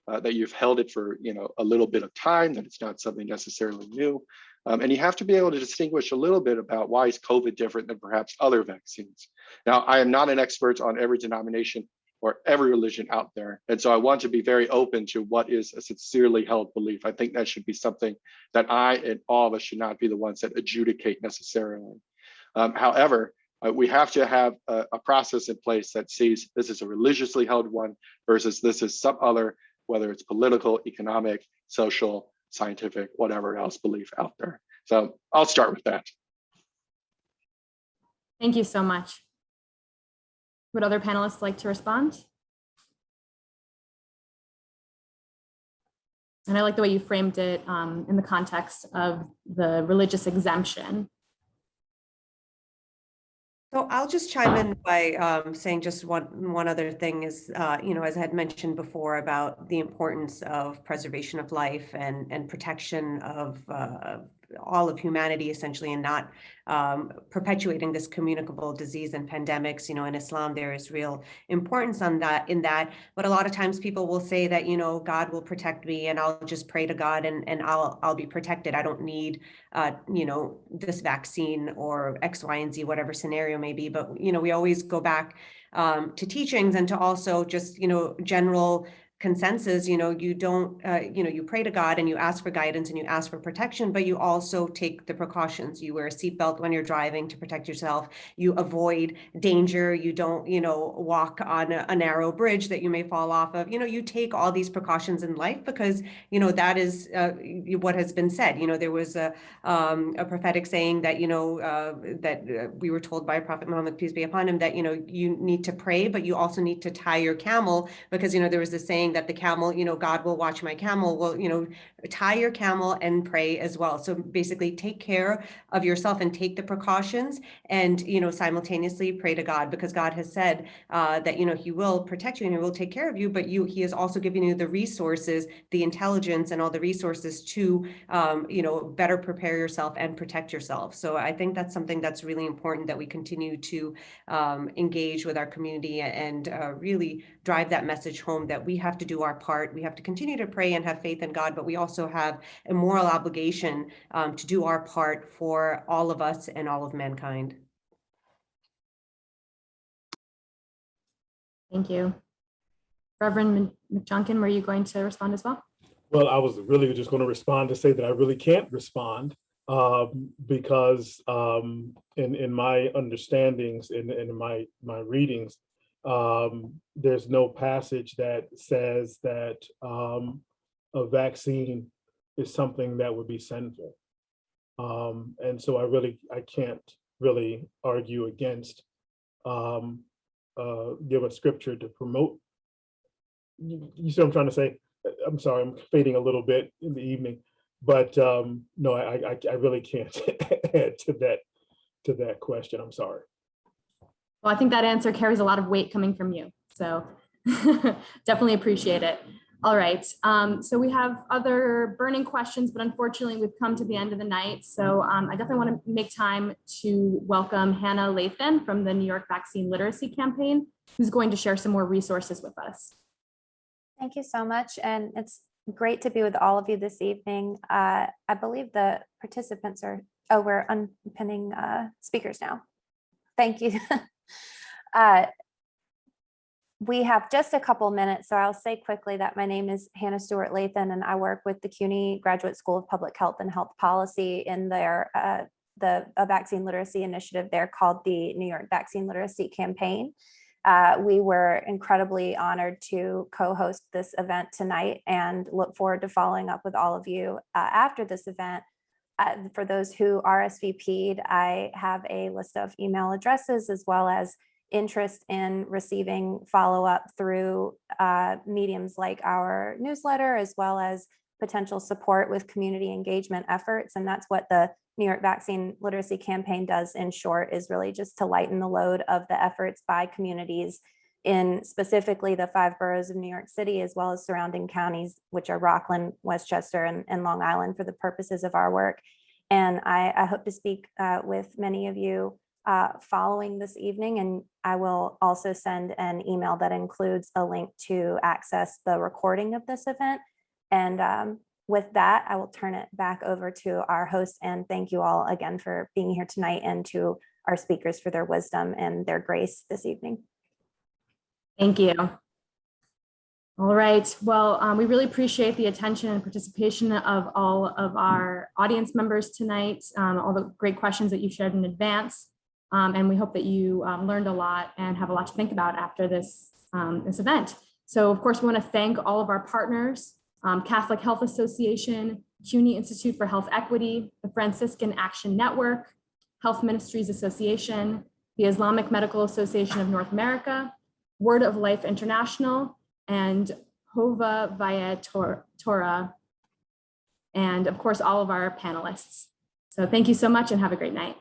that you've held it for, a little bit of time, that it's not something necessarily new. And you have to be able to distinguish a little bit about why is COVID different than perhaps other vaccines. Now, I am not an expert on every denomination or every religion out there. And so I want to be very open to what is a sincerely held belief. I think that should be something that I and all of us should not be the ones that adjudicate necessarily. However, we have to have a process in place that sees this is a religiously held one versus this is some other, whether it's political, economic, social, scientific, whatever else belief out there. So I'll start with that. Thank you so much. Would other panelists like to respond? And I like the way you framed it in the context of the religious exemption. So I'll just chime in by saying just one other thing is, as I had mentioned before about the importance of preservation of life and protection of all of humanity, essentially, and not perpetuating this communicable disease and pandemics. In Islam, there is real importance in that. But a lot of times people will say that, God will protect me and I'll just pray to God and I'll be protected. I don't need, this vaccine or X, Y, and Z, whatever scenario may be. But, we always go back to teachings and to also just, general consensus. You don't, you pray to God and you ask for guidance and you ask for protection, but you also take the precautions. You wear a seatbelt when you're driving to protect yourself. You avoid danger. You don't, walk on a narrow bridge that you may fall off of. You take all these precautions in life because, that is what has been said. There was a prophetic saying that, that we were told by Prophet Muhammad, peace be upon him, that, you need to pray, but you also need to tie your camel because, there was this saying saying that the camel, God will watch my camel. Well, tie your camel and pray as well. So basically take care of yourself and take the precautions and, simultaneously pray to God, because God has said that, he will protect you and he will take care of you, but he is also giving you the resources, the intelligence and all the resources to, better prepare yourself and protect yourself. So I think that's something that's really important, that we continue to engage with our community and really drive that message home, that we have to do our part. We have to continue to pray and have faith in God, but we also have a moral obligation to do our part for all of us and all of mankind. Thank you. Reverend Mcjunkin, were you going to respond as well? Well, I was really just going to respond to say that I really can't respond because in my understandings, in my readings, there's no passage that says that a vaccine is something that would be sinful. And so I can't really argue against give a scripture to promote. You see what I'm trying to say? I'm sorry, I'm fading a little bit in the evening, but no, I really can't add to that question. I'm sorry. Well, I think that answer carries a lot of weight coming from you. So definitely appreciate it. All right. So we have other burning questions, but unfortunately we've come to the end of the night. So I definitely want to make time to welcome Hannah Latham from the New York Vaccine Literacy Campaign, who's going to share some more resources with us. Thank you so much. And it's great to be with all of you this evening. I believe the participants are, we're unpinning speakers now. Thank you. We have just a couple minutes, so I'll say quickly that my name is Hannah Stewart Latham, and I work with the CUNY Graduate School of Public Health and Health Policy in their a vaccine literacy initiative there called the New York Vaccine Literacy Campaign. We were incredibly honored to co-host this event tonight and look forward to following up with all of you after this event. For those who RSVP'd, I have a list of email addresses as well as interest in receiving follow-up through mediums like our newsletter, as well as potential support with community engagement efforts. And that's what the New York Vaccine Literacy Campaign does in short, is really just to lighten the load of the efforts by communities in specifically the 5 boroughs of New York City, as well as surrounding counties, which are Rockland, Westchester, and Long Island for the purposes of our work. And I hope to speak with many of you following this evening, and I will also send an email that includes a link to access the recording of this event. And with that, I will turn it back over to our host, and thank you all again for being here tonight, and to our speakers for their wisdom and their grace this evening. Thank you. All right, well, we really appreciate the attention and participation of all of our audience members tonight, all the great questions that you shared in advance. And we hope that you learned a lot and have a lot to think about after this, this event. So of course, we want to thank all of our partners, Catholic Health Association, CUNY Institute for Health Equity, the Franciscan Action Network, Health Ministries Association, the Islamic Medical Association of North America, Word of Life International, and Hova Via Torah, and of course, all of our panelists. So thank you so much and have a great night.